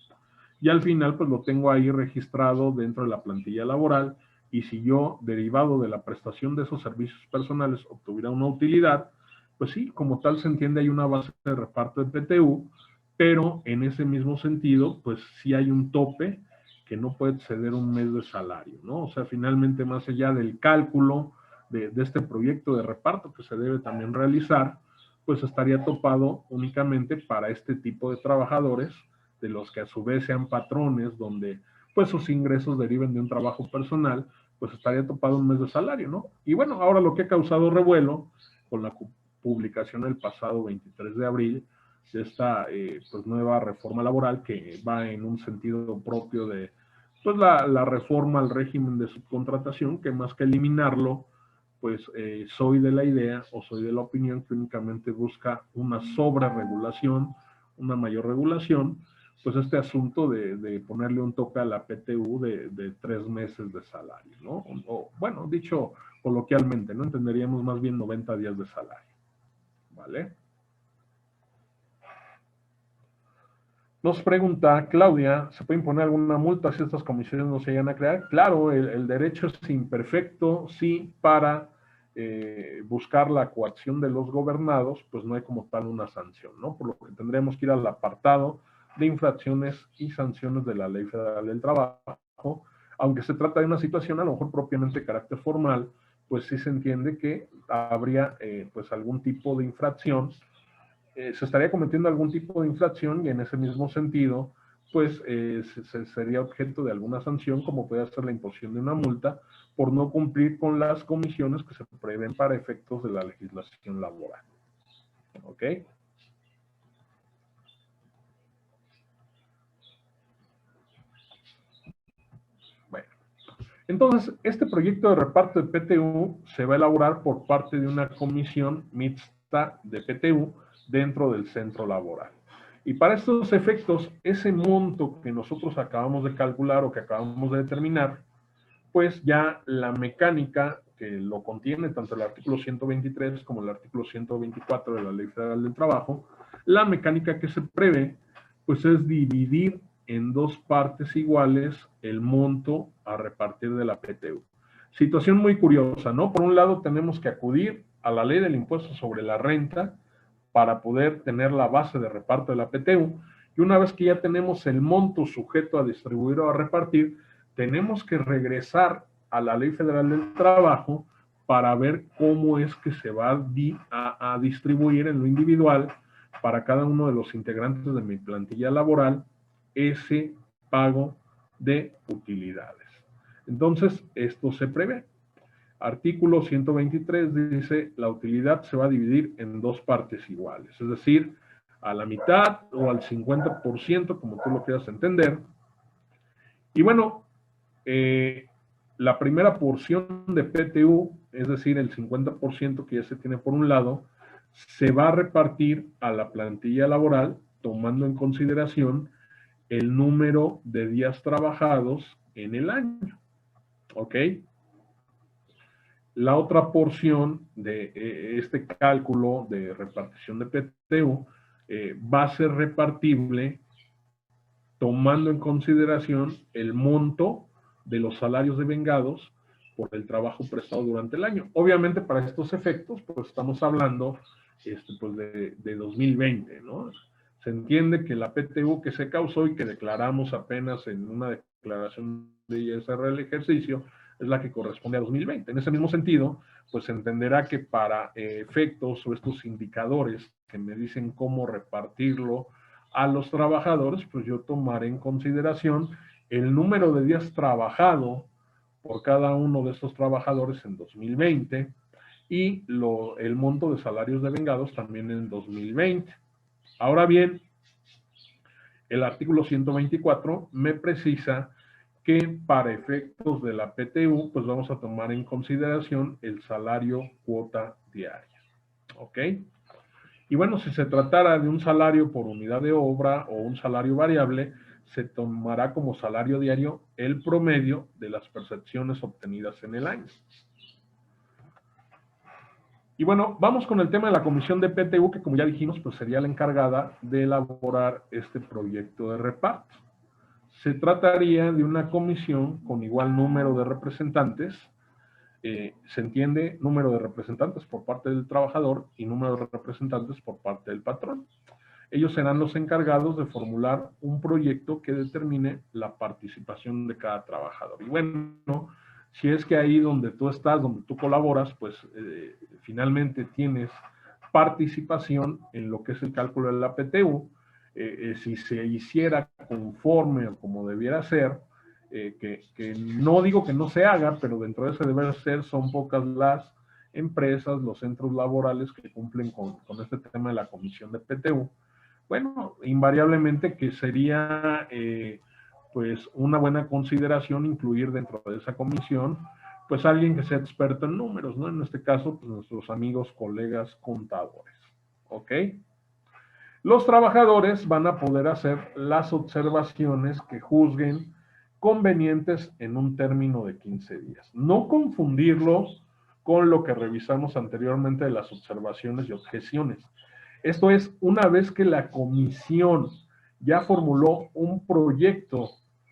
y al final pues lo tengo ahí registrado dentro de la plantilla laboral, y si yo, derivado de la prestación de esos servicios personales, obtuviera una utilidad, pues sí, como tal se entiende, hay una base de reparto de PTU, pero en ese mismo sentido, pues sí hay un tope que no puede exceder un mes de salario, ¿no? O sea, finalmente, más allá del cálculo de este proyecto de reparto que se debe también realizar, pues estaría topado únicamente para este tipo de trabajadores, de los que a su vez sean patrones, donde pues sus ingresos deriven de un trabajo personal, pues estaría topado un mes de salario, ¿no? Y bueno, ahora lo que ha causado revuelo con la publicación el pasado 23 de abril de esta pues nueva reforma laboral que va en un sentido propio de pues la reforma al régimen de subcontratación, que más que eliminarlo, pues soy de la idea o soy de la opinión que únicamente busca una sobreregulación, una mayor regulación, pues este asunto de ponerle un tope a la PTU de 3 meses de salario, ¿no? O, bueno, dicho coloquialmente, ¿no? Entenderíamos más bien 90 días de salario, ¿vale? Nos pregunta Claudia, ¿se puede imponer alguna multa si estas comisiones no se llegan a crear? Claro, el derecho es imperfecto, sí, para buscar la coacción de los gobernados, pues no hay como tal una sanción, ¿no? Por lo que tendremos que ir al apartado de infracciones y sanciones de la Ley Federal del Trabajo, aunque se trata de una situación a lo mejor propiamente de carácter formal, pues sí se entiende que habría pues algún tipo de infracción, se estaría cometiendo algún tipo de infracción y en ese mismo sentido, pues sería objeto de alguna sanción, como puede ser la imposición de una multa por no cumplir con las comisiones que se prevén para efectos de la legislación laboral. ¿Ok? Bueno, entonces, este proyecto de reparto de PTU se va a elaborar por parte de una comisión mixta de PTU dentro del centro laboral. Y para estos efectos, ese monto que nosotros acabamos de calcular o que acabamos de determinar, pues ya la mecánica que lo contiene, tanto el artículo 123 como el artículo 124 de la Ley Federal del Trabajo, la mecánica que se prevé, pues es dividir en dos partes iguales el monto a repartir de la PTU. Situación muy curiosa, ¿no? Por un lado tenemos que acudir a la ley del impuesto sobre la renta para poder tener la base de reparto de la PTU, y una vez que ya tenemos el monto sujeto a distribuir o a repartir, tenemos que regresar a la Ley Federal del Trabajo para ver cómo es que se va a distribuir en lo individual para cada uno de los integrantes de mi plantilla laboral ese pago de utilidades. Entonces, esto se prevé. Artículo 123 dice, la utilidad se va a dividir en dos partes iguales, es decir, a la mitad o al 50%, como tú lo quieras entender. Y bueno, la primera porción de PTU, es decir, el 50% que ya se tiene por un lado, se va a repartir a la plantilla laboral tomando en consideración el número de días trabajados en el año. ¿Ok? La otra porción de este cálculo de repartición de PTU va a ser repartible tomando en consideración el monto de los salarios devengados por el trabajo prestado durante el año. Obviamente, para estos efectos, pues estamos hablando pues de 2020, ¿no? Se entiende que la PTU que se causó y que declaramos apenas en una declaración de ISR del ejercicio es la que corresponde a 2020. En ese mismo sentido, pues se entenderá que para efectos o estos indicadores que me dicen cómo repartirlo a los trabajadores, pues yo tomaré en consideración el número de días trabajado por cada uno de estos trabajadores en 2020 y el monto de salarios devengados también en 2020. Ahora bien, el artículo 124 me precisa que para efectos de la PTU, pues vamos a tomar en consideración el salario cuota diaria. ¿Ok? Y bueno, si se tratara de un salario por unidad de obra o un salario variable, se tomará como salario diario el promedio de las percepciones obtenidas en el año. Y bueno, vamos con el tema de la comisión de PTU, que como ya dijimos, pues sería la encargada de elaborar este proyecto de reparto. Se trataría de una comisión con igual número de representantes, se entiende número de representantes por parte del trabajador y número de representantes por parte del patrón. Ellos serán los encargados de formular un proyecto que determine la participación de cada trabajador. Y bueno, si es que ahí donde tú estás, donde tú colaboras, pues finalmente tienes participación en lo que es el cálculo de la PTU, si se hiciera conforme o como debiera ser, que no digo que no se haga, pero dentro de ese deber ser son pocas las empresas, los centros laborales que cumplen con este tema de la comisión de PTU. Bueno, invariablemente que sería pues una buena consideración incluir dentro de esa comisión pues alguien que sea experto en números, ¿no? En este caso, pues nuestros amigos, colegas contadores, ¿ok? Los trabajadores van a poder hacer las observaciones que juzguen convenientes en un término de 15 días. No confundirlos con lo que revisamos anteriormente de las observaciones y objeciones. Esto es, una vez que la comisión ya formuló un proyecto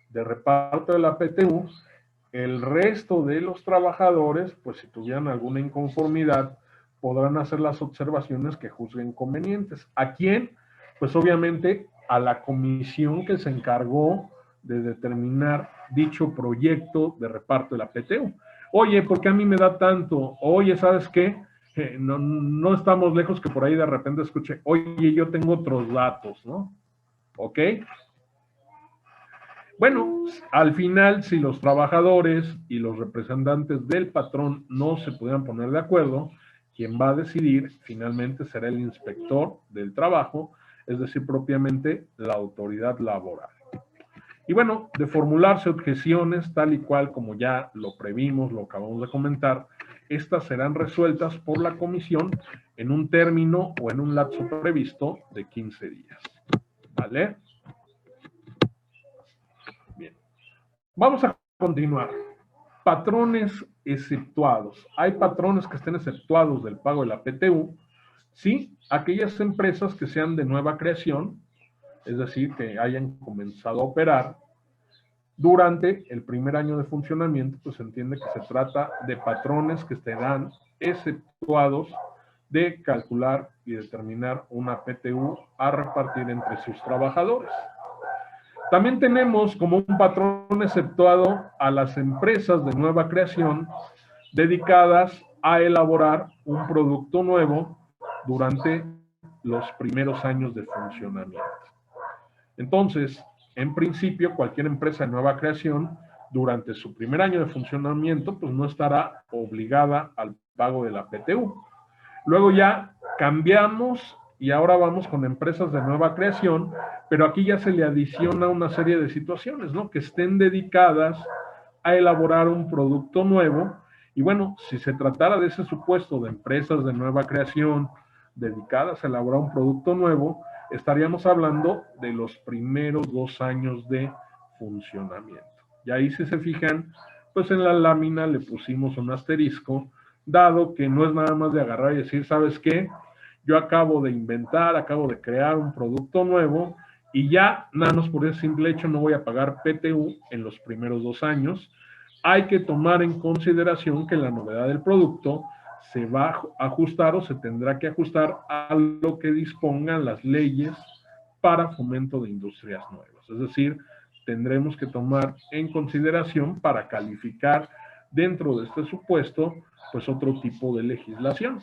de reparto de la PTU, el resto de los trabajadores, pues si tuvieran alguna inconformidad, podrán hacer las observaciones que juzguen convenientes. ¿A quién? Pues obviamente a la comisión que se encargó de determinar dicho proyecto de reparto de la PTU. Oye, ¿por qué a mí me da tanto? Oye, ¿sabes qué? No estamos lejos que por ahí de repente escuche, oye, yo tengo otros datos, ¿no? ¿Ok? Bueno, al final, si los trabajadores y los representantes del patrón no se pudieran poner de acuerdo, quien va a decidir finalmente será el inspector del trabajo, es decir, propiamente la autoridad laboral. Y bueno, de formularse objeciones, tal y cual como ya lo previmos, lo acabamos de comentar, estas serán resueltas por la comisión en un término o en un lapso previsto de 15 días. ¿Vale? Bien. Vamos a continuar. Patrones exceptuados. Hay patrones que estén exceptuados del pago de la PTU. Sí, aquellas empresas que sean de nueva creación, es decir, que hayan comenzado a operar durante el primer año de funcionamiento, pues se entiende que se trata de patrones que estarán exceptuados de calcular y determinar una PTU a repartir entre sus trabajadores. También tenemos como un patrón exceptuado a las empresas de nueva creación dedicadas a elaborar un producto nuevo durante los primeros años de funcionamiento. Entonces, en principio, cualquier empresa de nueva creación, durante su primer año de funcionamiento, pues no estará obligada al pago de la PTU. Luego ya cambiamos y ahora vamos con empresas de nueva creación, pero aquí ya se le adiciona una serie de situaciones, ¿no? Que estén dedicadas a elaborar un producto nuevo. Y bueno, si se tratara de ese supuesto de empresas de nueva creación dedicadas a elaborar un producto nuevo, estaríamos hablando de los primeros 2 años de funcionamiento. Y ahí, si se fijan, pues en la lámina le pusimos un asterisco, dado que no es nada más de agarrar y decir, ¿sabes qué? Yo acabo de inventar, acabo de crear un producto nuevo y ya, nada más por ese simple hecho, no voy a pagar PTU en los primeros 2 años. Hay que tomar en consideración que la novedad del producto se va a ajustar o se tendrá que ajustar a lo que dispongan las leyes para fomento de industrias nuevas. Es decir, tendremos que tomar en consideración para calificar dentro de este supuesto, pues otro tipo de legislación.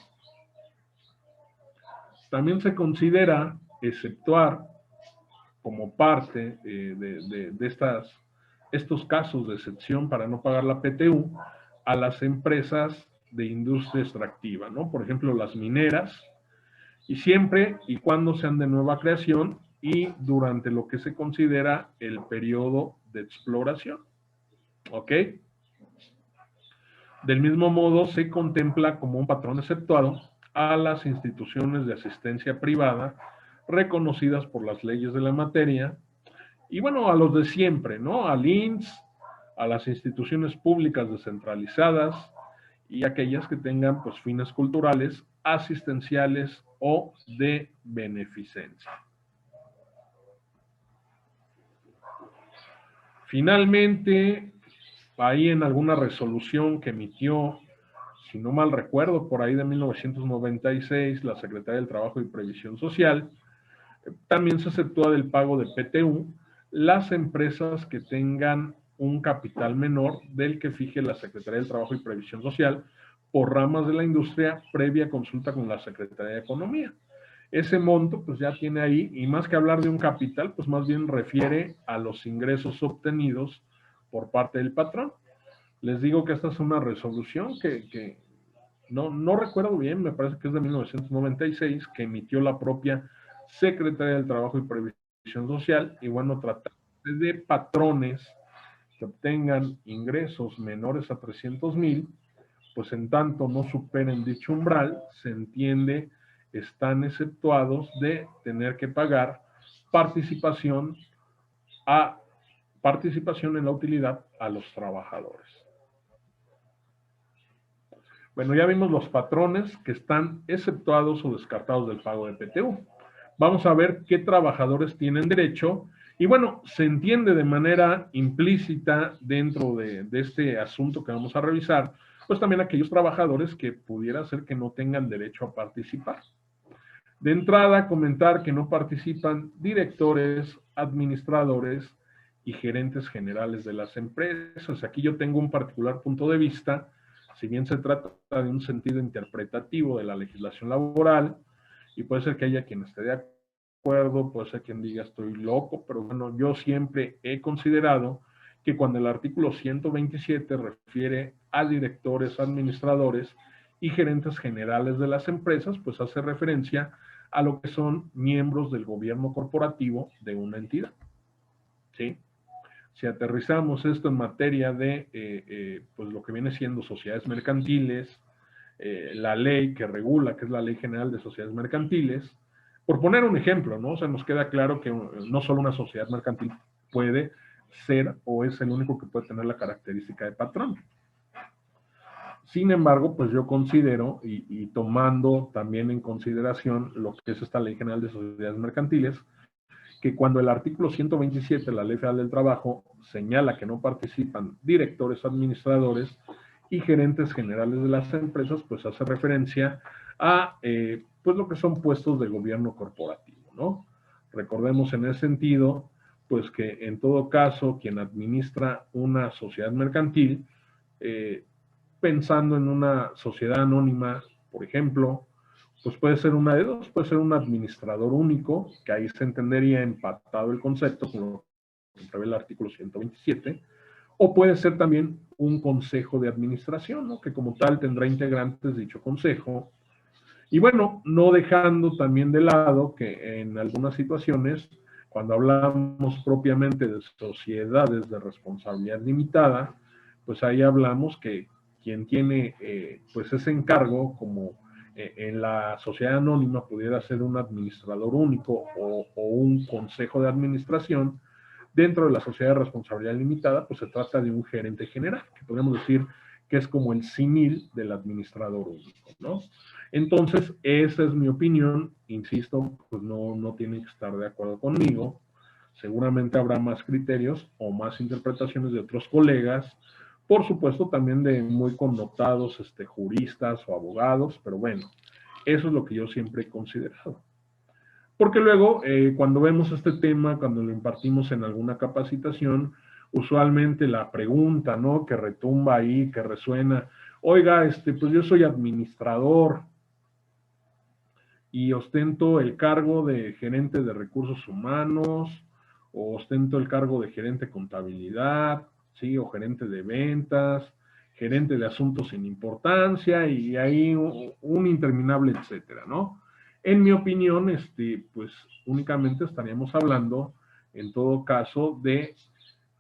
También se considera exceptuar como parte de estos casos de excepción para no pagar la PTU a las empresas de industria extractiva, ¿no? Por ejemplo, las mineras, y siempre y cuando sean de nueva creación y durante lo que se considera el periodo de exploración. ¿Ok? Del mismo modo, se contempla como un patrón exceptuado a las instituciones de asistencia privada reconocidas por las leyes de la materia y bueno, a los de siempre, ¿no? Al INSS, a las instituciones públicas descentralizadas y aquellas que tengan pues fines culturales, asistenciales o de beneficencia. Finalmente, ahí en alguna resolución que emitió, si no mal recuerdo, por ahí de 1996, la Secretaría del Trabajo y Previsión Social, también se exceptúa del pago de PTU las empresas que tengan un capital menor del que fije la Secretaría del Trabajo y Previsión Social por ramas de la industria previa consulta con la Secretaría de Economía. Ese monto pues ya tiene ahí, y más que hablar de un capital, pues más bien refiere a los ingresos obtenidos por parte del patrón. Les digo que esta es una resolución que no recuerdo bien, me parece que es de 1996, que emitió la propia Secretaría del Trabajo y Previsión Social, y bueno, trata de patrones que obtengan ingresos menores a 300,000, pues en tanto no superen dicho umbral, se entiende están exceptuados de tener que pagar participación en la utilidad a los trabajadores. Bueno, ya vimos los patrones que están exceptuados o descartados del pago de PTU. Vamos a ver qué trabajadores tienen derecho. Y bueno, se entiende de manera implícita dentro de este asunto que vamos a revisar, pues también aquellos trabajadores que pudiera ser que no tengan derecho a participar. De entrada, comentar que no participan directores, administradores y gerentes generales de las empresas. Aquí yo tengo un particular punto de vista. Si bien se trata de un sentido interpretativo de la legislación laboral, y puede ser que haya quien esté de acuerdo, puede ser quien diga estoy loco, pero bueno, yo siempre he considerado que cuando el artículo 127 refiere a directores, administradores y gerentes generales de las empresas, pues hace referencia a lo que son miembros del gobierno corporativo de una entidad. ¿Sí? Si aterrizamos esto en materia de pues lo que viene siendo sociedades mercantiles, la ley que regula, que es la Ley General de Sociedades Mercantiles, por poner un ejemplo, ¿no? O sea, nos queda claro que no solo una sociedad mercantil puede ser o es el único que puede tener la característica de patrón. Sin embargo, pues yo considero, y tomando también en consideración lo que es esta Ley General de Sociedades Mercantiles, que cuando el artículo 127 de la Ley Federal del Trabajo señala que no participan directores, administradores y gerentes generales de las empresas, pues hace referencia a pues lo que son puestos de gobierno corporativo, ¿no? Recordemos en ese sentido, pues que en todo caso quien administra una sociedad mercantil, pensando en una sociedad anónima, por ejemplo, pues puede ser una de dos, puede ser un administrador único, que ahí se entendería empatado el concepto, como lo prevé el artículo 127, o puede ser también un consejo de administración, ¿no? Que como tal tendrá integrantes dicho consejo. Y bueno, no dejando también de lado que en algunas situaciones, cuando hablamos propiamente de sociedades de responsabilidad limitada, pues ahí hablamos que quien tiene pues ese encargo, como en la sociedad anónima pudiera ser un administrador único o un consejo de administración, dentro de la sociedad de responsabilidad limitada, pues se trata de un gerente general, que podemos decir que es como el símil del administrador único, ¿no? Entonces, esa es mi opinión, insisto, pues no tienen que estar de acuerdo conmigo, seguramente habrá más criterios o más interpretaciones de otros colegas, por supuesto también de muy connotados juristas o abogados, pero bueno, eso es lo que yo siempre he considerado. Porque luego, cuando vemos este tema, cuando lo impartimos en alguna capacitación, usualmente la pregunta, ¿no? Que retumba ahí, que resuena, oiga, pues yo soy administrador y ostento el cargo de gerente de recursos humanos, o ostento el cargo de gerente de contabilidad, ¿sí? O gerente de ventas, gerente de asuntos sin importancia, y ahí un interminable etcétera, ¿no? En mi opinión, pues únicamente estaríamos hablando, en todo caso, de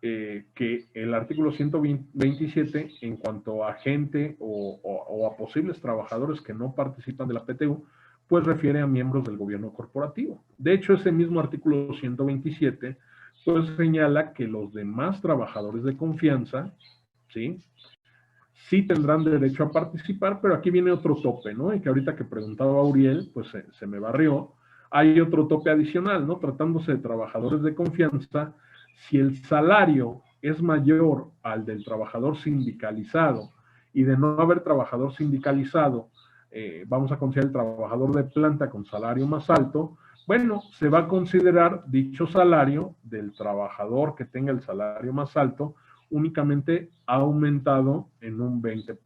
que el artículo 127, en cuanto a gente o a posibles trabajadores que no participan de la PTU, pues refiere a miembros del gobierno corporativo. De hecho, ese mismo artículo 127, pues señala que los demás trabajadores de confianza, ¿sí? Sí tendrán derecho a participar, pero aquí viene otro tope, ¿no? Y que ahorita que preguntaba Uriel, pues se me barrió. Hay otro tope adicional, ¿no? Tratándose de trabajadores de confianza, si el salario es mayor al del trabajador sindicalizado y de no haber trabajador sindicalizado, vamos a considerar el trabajador de planta con salario más alto, bueno, se va a considerar dicho salario del trabajador que tenga el salario más alto únicamente ha aumentado en un 20%.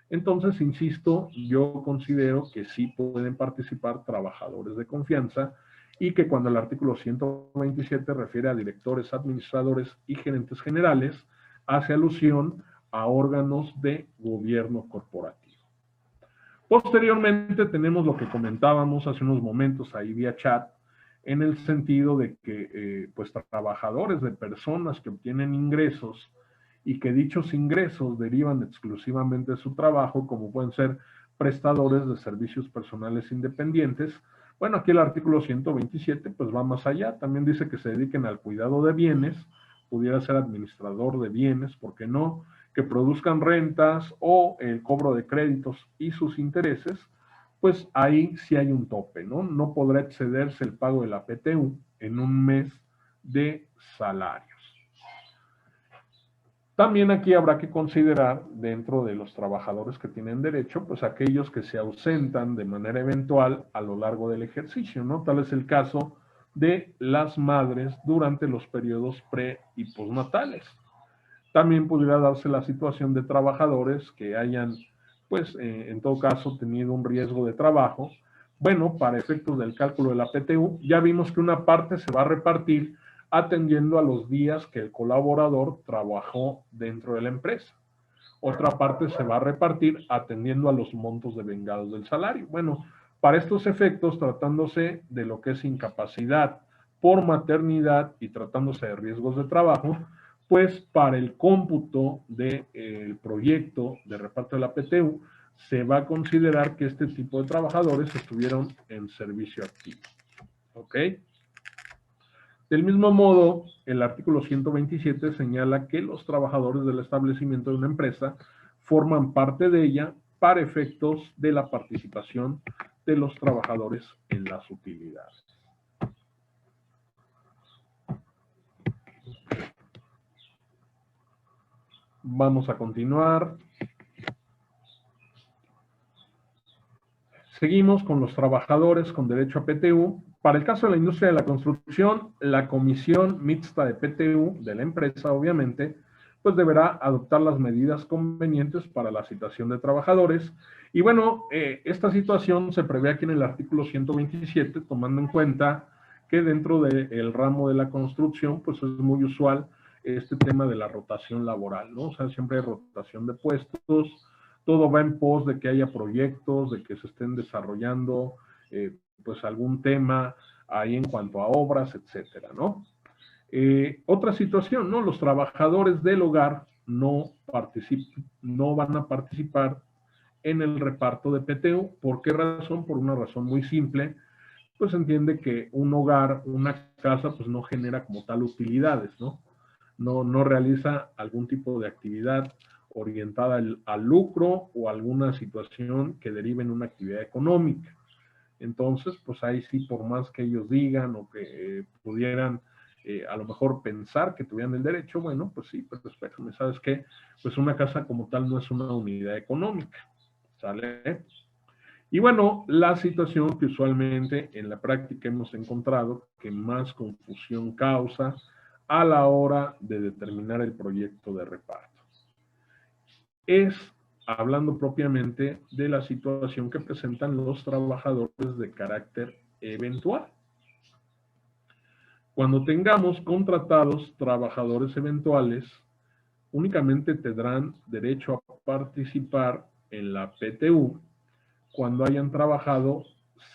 Entonces, insisto, yo considero que sí pueden participar trabajadores de confianza y que cuando el artículo 127 refiere a directores, administradores y gerentes generales, hace alusión a órganos de gobierno corporativo. Posteriormente tenemos lo que comentábamos hace unos momentos ahí vía chat, en el sentido de que pues trabajadores de personas que obtienen ingresos y que dichos ingresos derivan exclusivamente de su trabajo, como pueden ser prestadores de servicios personales independientes. Bueno, aquí el artículo 127 pues va más allá, también dice que se dediquen al cuidado de bienes, pudiera ser administrador de bienes, ¿por qué no?, que produzcan rentas o el cobro de créditos y sus intereses, pues ahí sí hay un tope, ¿no? No podrá excederse el pago de la PTU en un mes de salarios. También aquí habrá que considerar, dentro de los trabajadores que tienen derecho, pues aquellos que se ausentan de manera eventual a lo largo del ejercicio, ¿no? Tal es el caso de las madres durante los periodos pre- y postnatales. También pudiera darse la situación de trabajadores que hayan, pues, en todo caso, tenido un riesgo de trabajo. Bueno, para efectos del cálculo de la PTU, ya vimos que una parte se va a repartir atendiendo a los días que el colaborador trabajó dentro de la empresa. Otra parte se va a repartir atendiendo a los montos devengados del salario. Bueno, para estos efectos, tratándose de lo que es incapacidad por maternidad y tratándose de riesgos de trabajo, pues para el cómputo del proyecto de reparto de la PTU, se va a considerar que este tipo de trabajadores estuvieron en servicio activo. ¿Ok? Del mismo modo, el artículo 127 señala que los trabajadores del establecimiento de una empresa forman parte de ella para efectos de la participación de los trabajadores en las utilidades. Vamos a continuar. Seguimos con los trabajadores con derecho a PTU. Para el caso de la industria de la construcción, la comisión mixta de PTU de la empresa, obviamente, pues deberá adoptar las medidas convenientes para la citación de trabajadores Y bueno, esta situación se prevé aquí en el artículo 127, tomando en cuenta que dentro del ramo de la construcción, pues es muy usual este tema de la rotación laboral, ¿no? O sea, siempre hay rotación de puestos, todo va en pos de que haya proyectos, de que se estén desarrollando, pues algún tema ahí en cuanto a obras, etcétera, ¿no? Otra situación, ¿no? Los trabajadores del hogar no van a participar en el reparto de PTU. ¿Por qué razón? Por una razón muy simple, pues entiende que un hogar, una casa, pues no genera como tal utilidades, ¿no? No realiza algún tipo de actividad orientada al lucro o alguna situación que derive en una actividad económica. Entonces, pues ahí sí, por más que ellos digan o que pudieran a lo mejor pensar que tuvieran el derecho, bueno, pues sí, pero espérame, ¿sabes qué? Pues una casa como tal no es una unidad económica, ¿sale? Y bueno, la situación que usualmente en la práctica hemos encontrado que más confusión causa a la hora de determinar el proyecto de reparto es hablando propiamente de la situación que presentan los trabajadores de carácter eventual. Cuando tengamos contratados trabajadores eventuales, únicamente tendrán derecho a participar en la PTU cuando hayan trabajado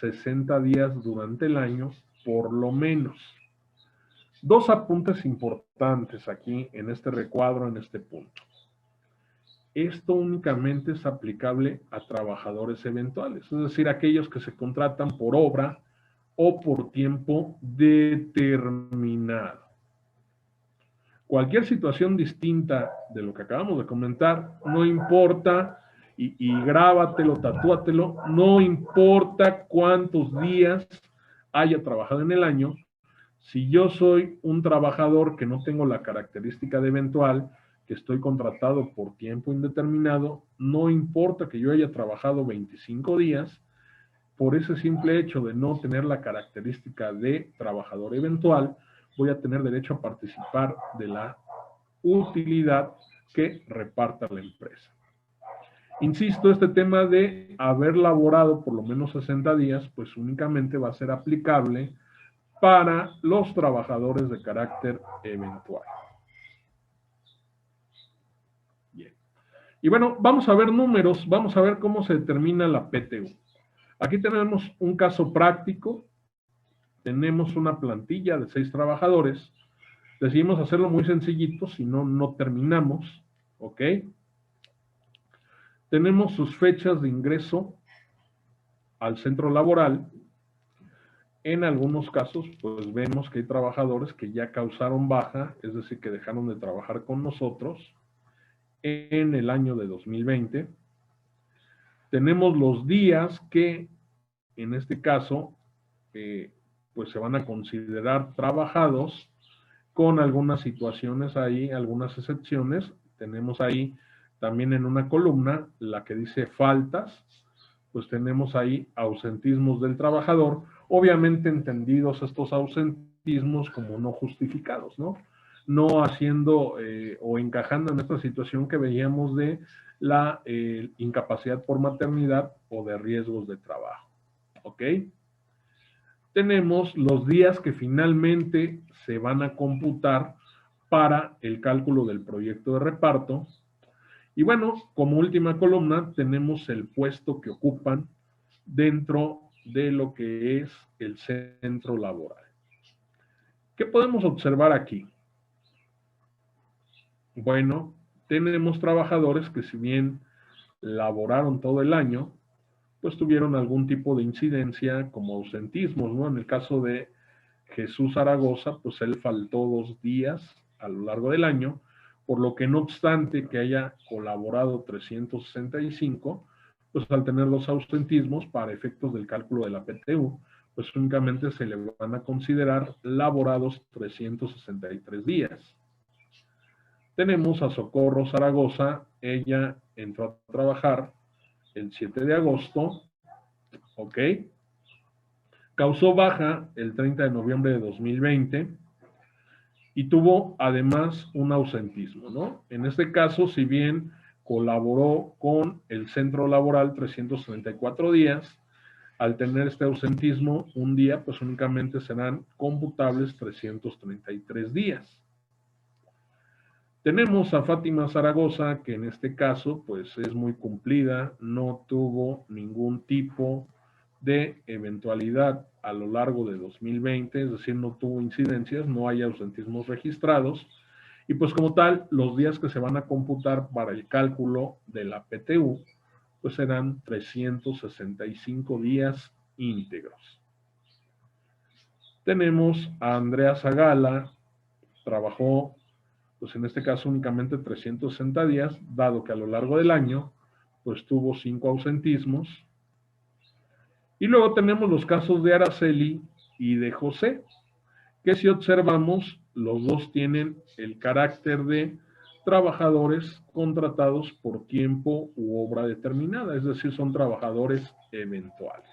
60 días durante el año, por lo menos. Dos apuntes importantes aquí en este recuadro, en este punto. Esto únicamente es aplicable a trabajadores eventuales, es decir, aquellos que se contratan por obra o por tiempo determinado. Cualquier situación distinta de lo que acabamos de comentar, no importa, y grábatelo, tatúatelo, no importa cuántos días haya trabajado en el año, si yo soy un trabajador que no tengo la característica de eventual, que estoy contratado por tiempo indeterminado, no importa que yo haya trabajado 25 días, por ese simple hecho de no tener la característica de trabajador eventual, voy a tener derecho a participar de la utilidad que reparta la empresa. Insisto, este tema de haber laborado por lo menos 60 días, pues únicamente va a ser aplicable para los trabajadores de carácter eventual. Bien. Y bueno, vamos a ver números, vamos a ver cómo se determina la PTU. Aquí tenemos un caso práctico, tenemos una plantilla de 6 trabajadores, decidimos hacerlo muy sencillito, si no, no terminamos, ¿ok? Tenemos sus fechas de ingreso al centro laboral. En algunos casos, pues vemos que hay trabajadores que ya causaron baja, es decir, que dejaron de trabajar con nosotros en el año de 2020. Tenemos los días que, en este caso, pues se van a considerar trabajados con algunas situaciones ahí, algunas excepciones. Tenemos ahí también en una columna la que dice faltas, pues tenemos ahí ausentismos del trabajador, obviamente entendidos estos ausentismos como no justificados, ¿no? No haciendo o encajando en esta situación que veíamos de la incapacidad por maternidad o de riesgos de trabajo, ¿ok? Tenemos los días que finalmente se van a computar para el cálculo del proyecto de reparto. Y bueno, como última columna tenemos el puesto que ocupan dentro de lo que es el centro laboral. ¿Qué podemos observar aquí? Bueno, tenemos trabajadores que si bien laboraron todo el año, pues tuvieron algún tipo de incidencia como ausentismos, ¿no? En el caso de Jesús Zaragoza, pues él faltó 2 días a lo largo del año, por lo que no obstante que haya colaborado 365, pues al tener los ausentismos para efectos del cálculo de la PTU, pues únicamente se le van a considerar laborados 363 días. Tenemos a Socorro Zaragoza, ella entró a trabajar el 7 de agosto, ¿ok? Causó baja el 30 de noviembre de 2020 y tuvo además un ausentismo, ¿no? En este caso, si bien colaboró con el centro laboral 334 días. Al tener este ausentismo un día, pues únicamente serán computables 333 días. Tenemos a Fátima Zaragoza, que en este caso pues es muy cumplida, no tuvo ningún tipo de eventualidad a lo largo de 2020, es decir, no tuvo incidencias, no hay ausentismos registrados, y pues como tal, los días que se van a computar para el cálculo de la PTU, pues serán 365 días íntegros. Tenemos a Andrea Zagala, trabajó pues en este caso únicamente 360 días, dado que a lo largo del año, pues tuvo 5 ausentismos. Y luego tenemos los casos de Araceli y de José, que si observamos, los dos tienen el carácter de trabajadores contratados por tiempo u obra determinada, es decir, son trabajadores eventuales.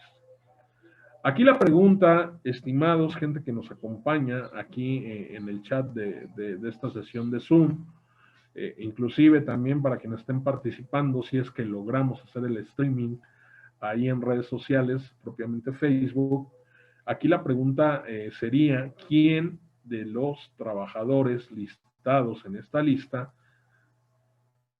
Aquí la pregunta, estimados, gente que nos acompaña aquí en el chat de esta sesión de Zoom, inclusive también para quienes estén participando, si es que logramos hacer el streaming ahí en redes sociales, propiamente Facebook, aquí la pregunta sería, ¿quién de los trabajadores listados en esta lista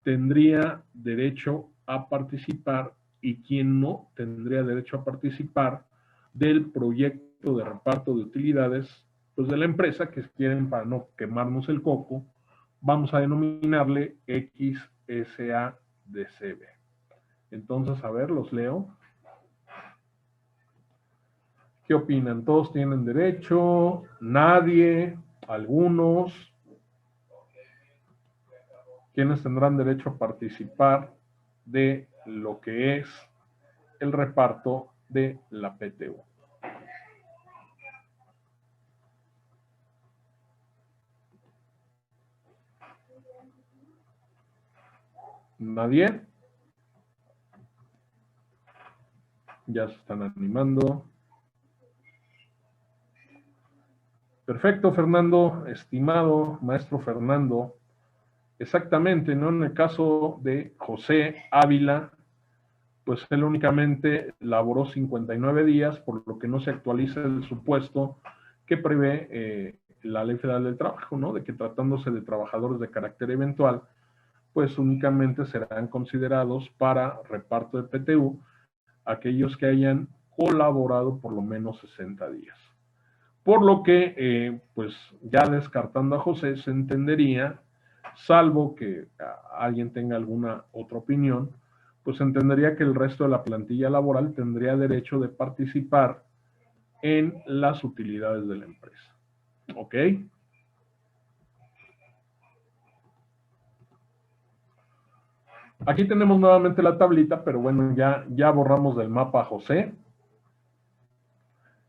tendría derecho a participar y quién no tendría derecho a participar del proyecto de reparto de utilidades pues de la empresa que quieren, para no quemarnos el coco, vamos a denominarle XSADCB? Entonces, a ver, los leo. ¿Qué opinan? ¿Todos tienen derecho? ¿Nadie? ¿Algunos? ¿Quiénes tendrán derecho a participar de lo que es el reparto de la PTU? ¿Nadie? Ya se están animando. Perfecto, Fernando, estimado maestro Fernando. Exactamente, ¿no? En el caso de José Ávila, pues él únicamente laboró 59 días, por lo que no se actualiza el supuesto que prevé la Ley Federal del Trabajo, ¿no? De que tratándose de trabajadores de carácter eventual, pues únicamente serán considerados para reparto de PTU aquellos que hayan colaborado por lo menos 60 días. Por lo que, pues ya descartando a José, se entendería, salvo que alguien tenga alguna otra opinión, pues se entendería que el resto de la plantilla laboral tendría derecho de participar en las utilidades de la empresa. ¿Ok? Aquí tenemos nuevamente la tablita, pero bueno, ya borramos del mapa a José.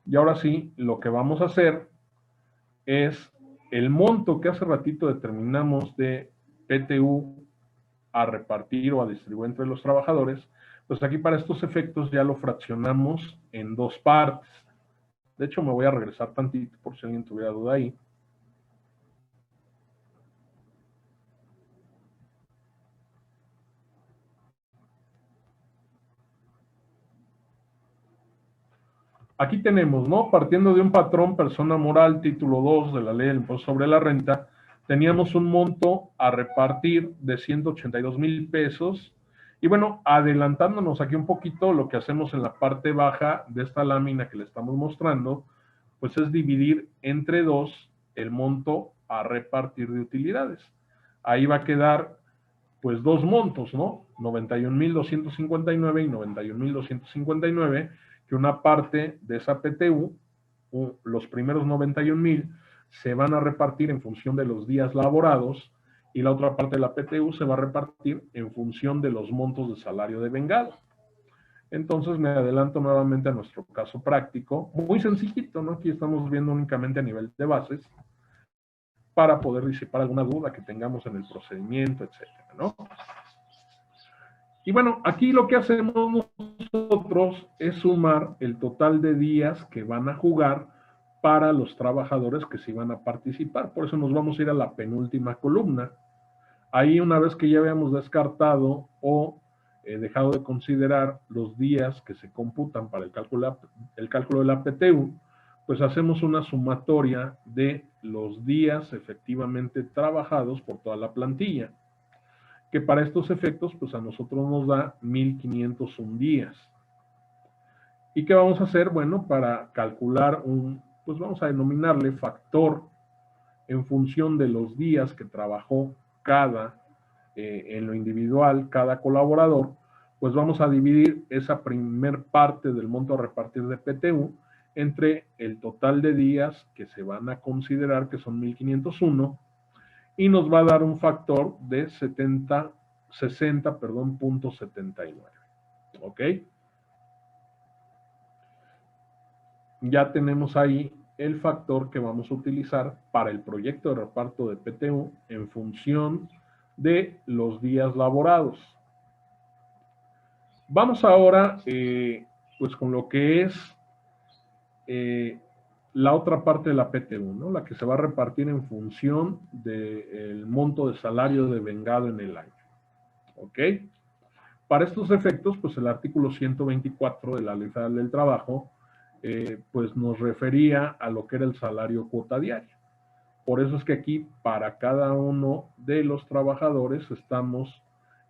Y ahora sí, lo que vamos a hacer es el monto que hace ratito determinamos de PTU a repartir o a distribuir entre los trabajadores, pues aquí para estos efectos ya lo fraccionamos en dos partes. De hecho, me voy a regresar tantito por si alguien tuviera duda ahí. Aquí tenemos, ¿no? Partiendo de un patrón persona moral, título 2 de la ley del impuesto sobre la renta, teníamos un monto a repartir de 182,000 pesos. Y bueno, adelantándonos aquí un poquito, lo que hacemos en la parte baja de esta lámina que le estamos mostrando, pues es dividir entre dos el monto a repartir de utilidades. Ahí va a quedar, pues, dos montos, ¿no? 91,259 y 91,259, que una parte de esa PTU, los primeros 91,000, se van a repartir en función de los días laborados y la otra parte de la PTU se va a repartir en función de los montos de salario devengado. Entonces me adelanto nuevamente a nuestro caso práctico, muy sencillito, ¿no? Aquí estamos viendo únicamente a nivel de bases para poder disipar alguna duda que tengamos en el procedimiento, etcétera, ¿no? Y bueno, aquí lo que hacemos nosotros es sumar el total de días que van a jugar para los trabajadores que sí van a participar. Por eso nos vamos a ir a la penúltima columna. Ahí, una vez que ya habíamos descartado o dejado de considerar los días que se computan para el cálculo de la PTU, pues hacemos una sumatoria de los días efectivamente trabajados por toda la plantilla, que para estos efectos, pues a nosotros nos da 1501 días. ¿Y qué vamos a hacer? Bueno, para calcular pues vamos a denominarle factor en función de los días que trabajó en lo individual, cada colaborador, pues vamos a dividir esa primer parte del monto a repartir de PTU entre el total de días que se van a considerar, que son 1501, y nos va a dar un factor de 60.79. ¿Ok? Ya tenemos ahí el factor que vamos a utilizar para el proyecto de reparto de PTU en función de los días laborados. Vamos ahora pues con lo que es la otra parte de la PTU, ¿no? La que se va a repartir en función del monto de salario devengado en el año. ¿Ok? Para estos efectos, pues el artículo 124 de la Ley Federal del Trabajo pues nos refería a lo que era el salario cuota diaria. Por eso es que aquí, para cada uno de los trabajadores, estamos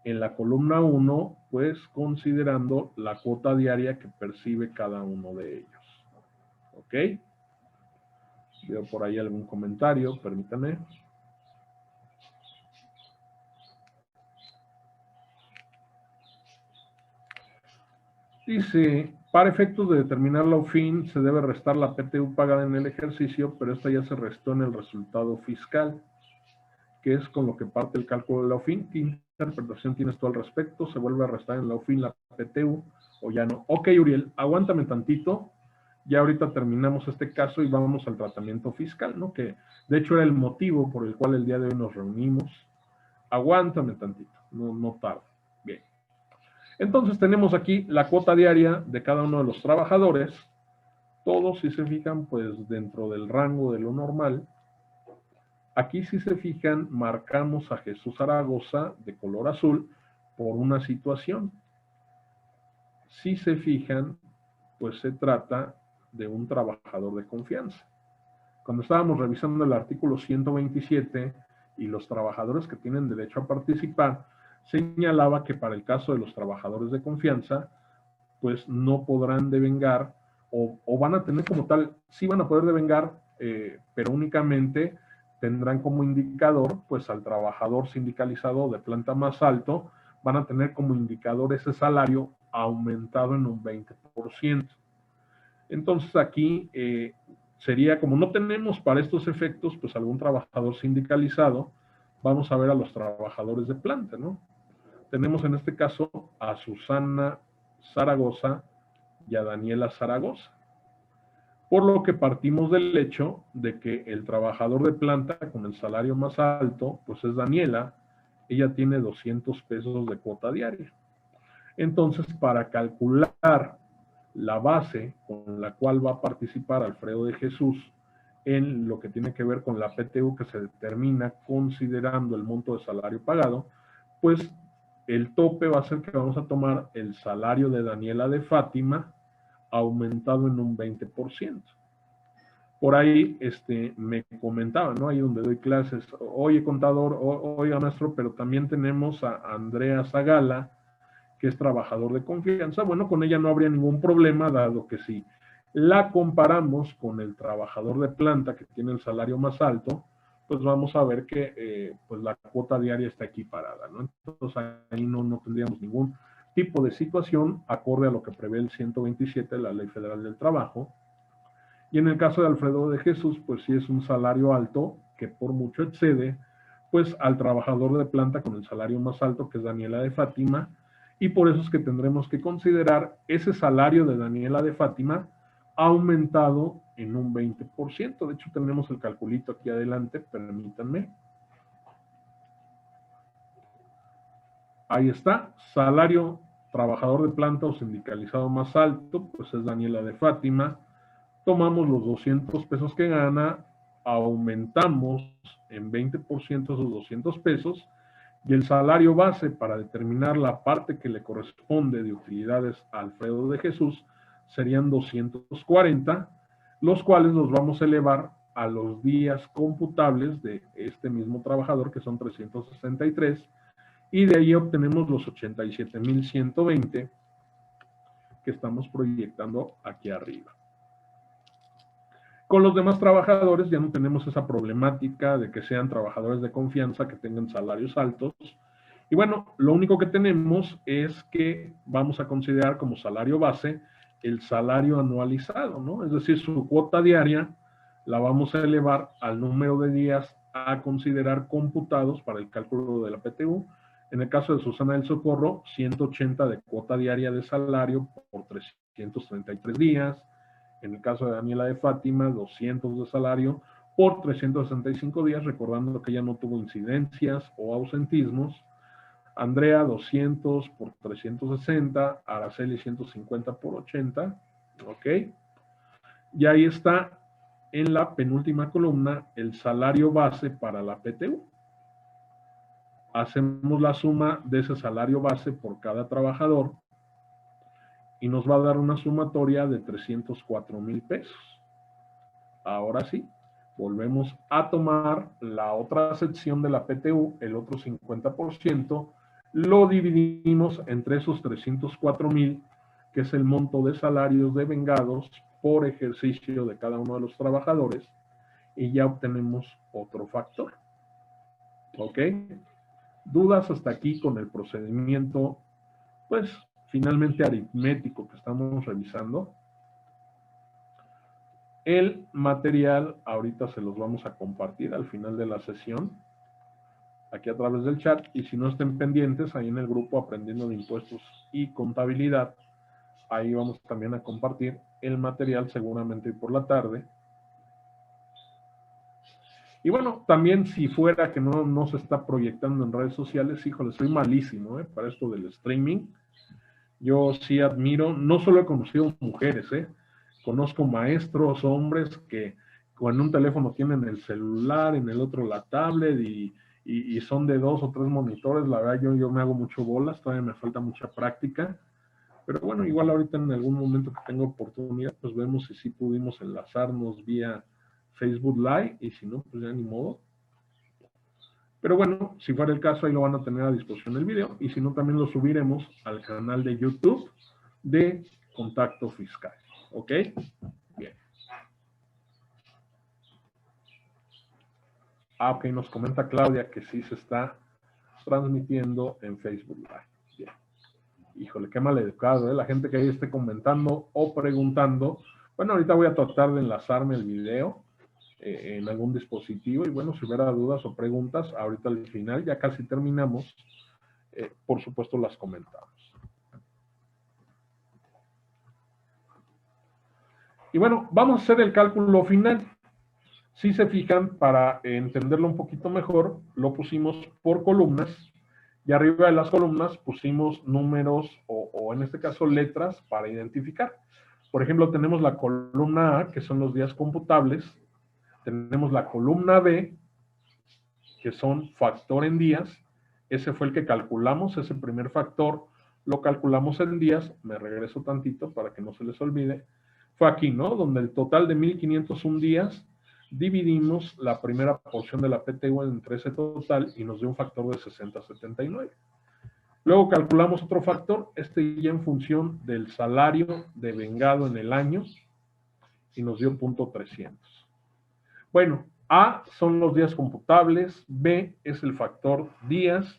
en la columna 1, pues considerando la cuota diaria que percibe cada uno de ellos. ¿Ok? Veo por ahí algún comentario, permítanme. Dice, para efectos de determinar la OFIN, se debe restar la PTU pagada en el ejercicio, pero esta ya se restó en el resultado fiscal, que es con lo que parte el cálculo de la OFIN. ¿Qué interpretación tienes tú al respecto? ¿Se vuelve a restar en la OFIN la PTU o ya no? Ok, Uriel, aguántame tantito. Ya ahorita terminamos este caso y vamos al tratamiento fiscal, ¿no? Que de hecho era el motivo por el cual el día de hoy nos reunimos. Aguántame tantito, no tarde. Bien. Entonces tenemos aquí la cuota diaria de cada uno de los trabajadores. Todos, si se fijan, pues dentro del rango de lo normal. Aquí, si se fijan, marcamos a Jesús Zaragoza de color azul por una situación. Si se fijan, pues se trata de un trabajador de confianza. Cuando estábamos revisando el artículo 127 y los trabajadores que tienen derecho a participar, señalaba que para el caso de los trabajadores de confianza, pues no podrán devengar o van a tener como tal, sí van a poder devengar, pero únicamente tendrán como indicador, pues al trabajador sindicalizado de planta más alto, van a tener como indicador ese salario aumentado en un 20%. Entonces aquí sería, como no tenemos para estos efectos, pues algún trabajador sindicalizado, vamos a ver a los trabajadores de planta, ¿no? Tenemos en este caso a Susana Zaragoza y a Daniela Zaragoza. Por lo que partimos del hecho de que el trabajador de planta con el salario más alto, pues es Daniela, ella tiene 200 pesos de cuota diaria. Entonces, para calcular la base con la cual va a participar Alfredo de Jesús en lo que tiene que ver con la PTU que se determina considerando el monto de salario pagado, pues el tope va a ser que vamos a tomar el salario de Daniela de Fátima aumentado en un 20%. Por ahí me comentaban, ¿no? Ahí donde doy clases, oye contador, oiga maestro, pero también tenemos a Andrea Zagala, que es trabajador de confianza. Bueno, con ella no habría ningún problema, dado que si la comparamos con el trabajador de planta que tiene el salario más alto, pues vamos a ver que pues la cuota diaria está equiparada, ¿no? Entonces ahí no tendríamos ningún tipo de situación acorde a lo que prevé el 127 de la Ley Federal del Trabajo. Y en el caso de Alfredo de Jesús, pues sí es un salario alto que por mucho excede pues al trabajador de planta con el salario más alto, que es Daniela de Fátima, y por eso es que tendremos que considerar ese salario de Daniela de Fátima aumentado en un 20%. De hecho, tenemos el calculito aquí adelante, permítanme. Ahí está, salario trabajador de planta o sindicalizado más alto, pues es Daniela de Fátima. Tomamos los 200 pesos que gana, aumentamos en 20% esos 200 pesos Y el salario base para determinar la parte que le corresponde de utilidades a Alfredo de Jesús serían 240, los cuales los vamos a elevar a los días computables de este mismo trabajador, que son 363, y de ahí obtenemos los 87,120 que estamos proyectando aquí arriba. Con los demás trabajadores ya no tenemos esa problemática de que sean trabajadores de confianza, que tengan salarios altos. Y bueno, lo único que tenemos es que vamos a considerar como salario base el salario anualizado, ¿no? Es decir, su cuota diaria la vamos a elevar al número de días a considerar computados para el cálculo de la PTU. En el caso de Susana del Socorro, 180 de cuota diaria de salario por 333 días. En el caso de Daniela de Fátima, 200 de salario por 365 días, recordando que ella no tuvo incidencias o ausentismos. Andrea, 200 por 360, Araceli, 150 por 80, ¿ok? Y ahí está en la penúltima columna el salario base para la PTU. Hacemos la suma de ese salario base por cada trabajador y nos va a dar una sumatoria de 304,000 pesos. Ahora sí, volvemos a tomar la otra sección de la PTU, el otro 50%, lo dividimos entre esos 304,000, que es el monto de salarios devengados por ejercicio de cada uno de los trabajadores, y ya obtenemos otro factor. ¿Ok? ¿Dudas hasta aquí con el procedimiento, pues, finalmente aritmético que estamos revisando? El material ahorita se los vamos a compartir al final de la sesión, aquí a través del chat, y si no estén pendientes, ahí en el grupo Aprendiendo de Impuestos y Contabilidad, ahí vamos también a compartir el material seguramente hoy por la tarde. Y bueno, también si fuera que no se está proyectando en redes sociales, híjole, soy malísimo para esto del streaming. Yo sí admiro, no solo he conocido mujeres, conozco maestros, hombres que con un teléfono tienen el celular, en el otro la tablet y son de 2 o 3 monitores. La verdad, yo me hago mucho bolas, todavía me falta mucha práctica. Pero bueno, igual ahorita en algún momento que tenga oportunidad, pues vemos si sí pudimos enlazarnos vía Facebook Live y si no, pues ya ni modo. Pero bueno, si fuera el caso, ahí lo van a tener a disposición el video y si no, también lo subiremos al canal de YouTube de Contacto Fiscal. ¿Ok? Bien. Ok, nos comenta Claudia que sí se está transmitiendo en Facebook Live. Bien. Híjole, qué mal educado, la gente que ahí esté comentando o preguntando. Bueno, ahorita voy a tratar de enlazarme el video en algún dispositivo y bueno, si hubiera dudas o preguntas, ahorita al final, ya casi terminamos, por supuesto las comentamos. Y bueno, vamos a hacer el cálculo final. Si se fijan, para entenderlo un poquito mejor, lo pusimos por columnas y arriba de las columnas pusimos números o en este caso letras para identificar. Por ejemplo, tenemos la columna A, que son los días computables. Tenemos la columna B, que son factor en días. Ese fue el que calculamos, ese primer factor lo calculamos en días. Me regreso tantito para que no se les olvide. Fue aquí, ¿no? Donde el total de 1,501 días dividimos la primera porción de la PTU entre ese total y nos dio un factor de 60,79. Luego calculamos otro factor, este ya en función del salario devengado en el año y nos dio 0.300. Bueno, A son los días computables, B es el factor días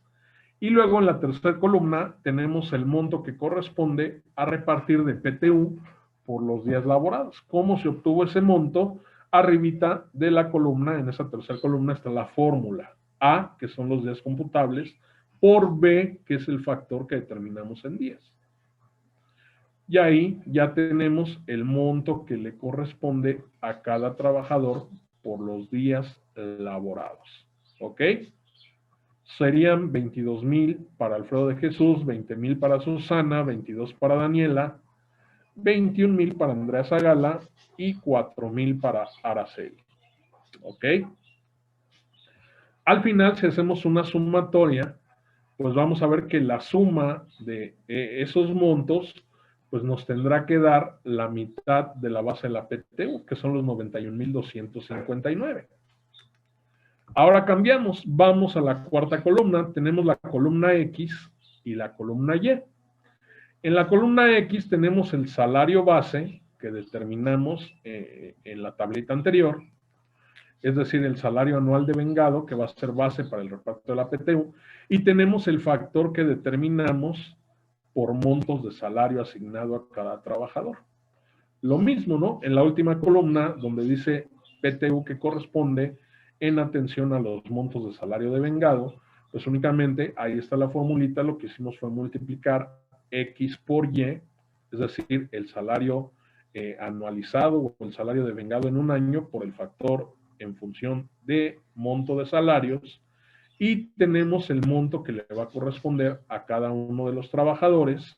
y luego en la tercera columna tenemos el monto que corresponde a repartir de PTU por los días laborados. ¿Cómo se obtuvo ese monto? Arribita de la columna, en esa tercera columna está la fórmula. A, que son los días computables, por B, que es el factor que determinamos en días. Y ahí ya tenemos el monto que le corresponde a cada trabajador por los días laborados. ¿Ok? Serían 22,000 para Alfredo de Jesús, 20,000 para Susana, 22 para Daniela, 21,000 para Andrea Zagala y 4,000 para Araceli. ¿Ok? Al final, si hacemos una sumatoria pues vamos a ver que la suma de esos montos, pues nos tendrá que dar la mitad de la base de la PTU, que son los 91,259. Ahora cambiamos, vamos a la cuarta columna, tenemos la columna X y la columna Y. En la columna X tenemos el salario base que determinamos en la tablita anterior, es decir, el salario anual de vengado, que va a ser base para el reparto de la PTU, y tenemos el factor que determinamos por montos de salario asignado a cada trabajador. Lo mismo, ¿no? En la última columna, donde dice PTU que corresponde en atención a los montos de salario de vengado, pues únicamente ahí está la formulita, lo que hicimos fue multiplicar X por Y, es decir, el salario anualizado o el salario de vengado en un año por el factor en función de monto de salarios, y tenemos el monto que le va a corresponder a cada uno de los trabajadores.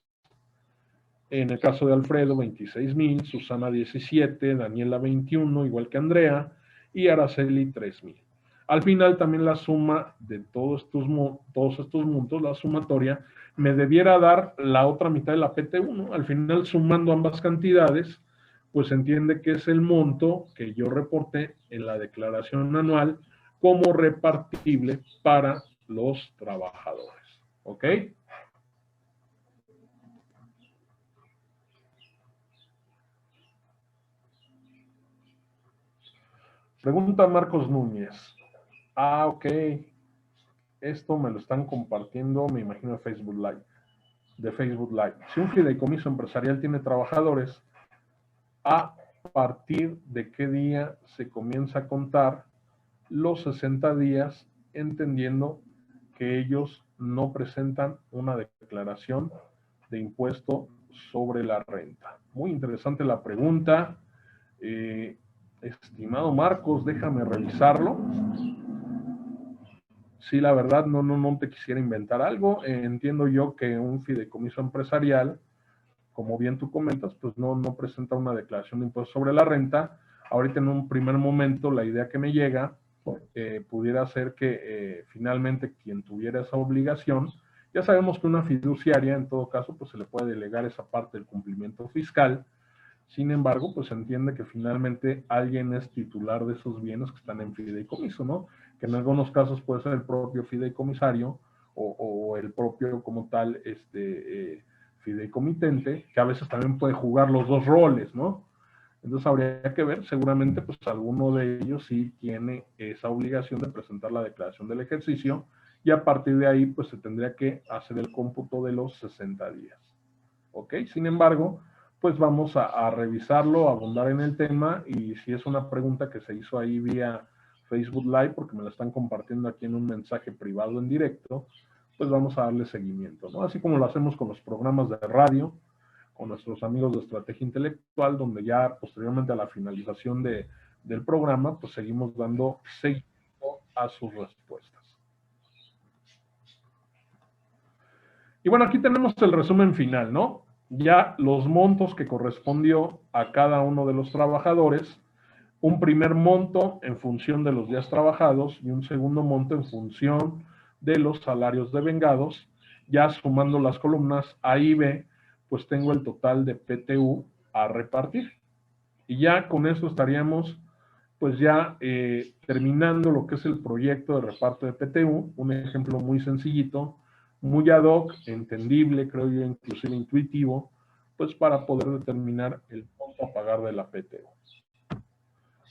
En el caso de Alfredo, 26,000, Susana 17, Daniela 21, igual que Andrea, y Araceli 3,000. Al final también la suma de todos estos montos, la sumatoria, me debiera dar la otra mitad de la PTU, ¿no? Al final, sumando ambas cantidades, pues se entiende que es el monto que yo reporté en la declaración anual como repartible para los trabajadores. ¿Ok? Pregunta Marcos Núñez. Ah, ok. Esto me lo están compartiendo, me imagino, de Facebook Live. Si un fideicomiso empresarial tiene trabajadores, ¿a partir de qué día se comienza a contar los 60 días, entendiendo que ellos no presentan una declaración de impuesto sobre la renta? Muy interesante la pregunta. Estimado Marcos, déjame revisarlo. Sí, la verdad, no te quisiera inventar algo. Entiendo yo que un fideicomiso empresarial, como bien tú comentas, pues no presenta una declaración de impuestos sobre la renta. Ahorita en un primer momento la idea que me llega pudiera ser que finalmente quien tuviera esa obligación, ya sabemos que una fiduciaria en todo caso pues se le puede delegar esa parte del cumplimiento fiscal. Sin embargo, pues se entiende que finalmente alguien es titular de esos bienes que están en fideicomiso, ¿no? Que en algunos casos puede ser el propio fideicomisario o el propio como tal fideicomitente, que a veces también puede jugar los dos roles, ¿no? Entonces habría que ver, seguramente pues alguno de ellos sí tiene esa obligación de presentar la declaración del ejercicio, y a partir de ahí pues se tendría que hacer el cómputo de los 60 días. ¿Ok? Sin embargo, pues vamos a revisarlo, a abundar en el tema, y si es una pregunta que se hizo ahí vía Facebook Live, porque me la están compartiendo aquí en un mensaje privado en directo, pues vamos a darle seguimiento, ¿no? Así como lo hacemos con los programas de radio, con nuestros amigos de Estrategia Intelectual, donde ya posteriormente a la finalización del programa, pues seguimos dando seguimiento a sus respuestas. Y bueno, aquí tenemos el resumen final, ¿no? Ya los montos que correspondió a cada uno de los trabajadores, un primer monto en función de los días trabajados y un segundo monto en función de los salarios devengados. Ya sumando las columnas A y B, pues tengo el total de PTU a repartir. Y ya con eso estaríamos pues ya terminando lo que es el proyecto de reparto de PTU, un ejemplo muy sencillito, muy ad hoc, entendible, creo yo, inclusive intuitivo, pues para poder determinar el monto a pagar de la PTU.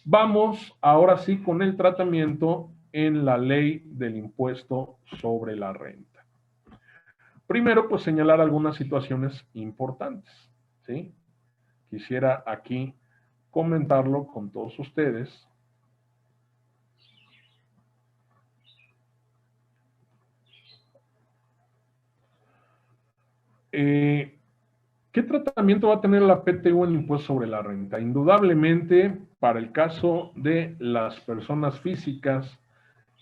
Vamos ahora sí con el tratamiento en la ley del impuesto sobre la renta. Primero, pues señalar algunas situaciones importantes, ¿sí? Quisiera aquí comentarlo con todos ustedes. ¿Qué tratamiento va a tener la PTU en el impuesto sobre la renta? Indudablemente, para el caso de las personas físicas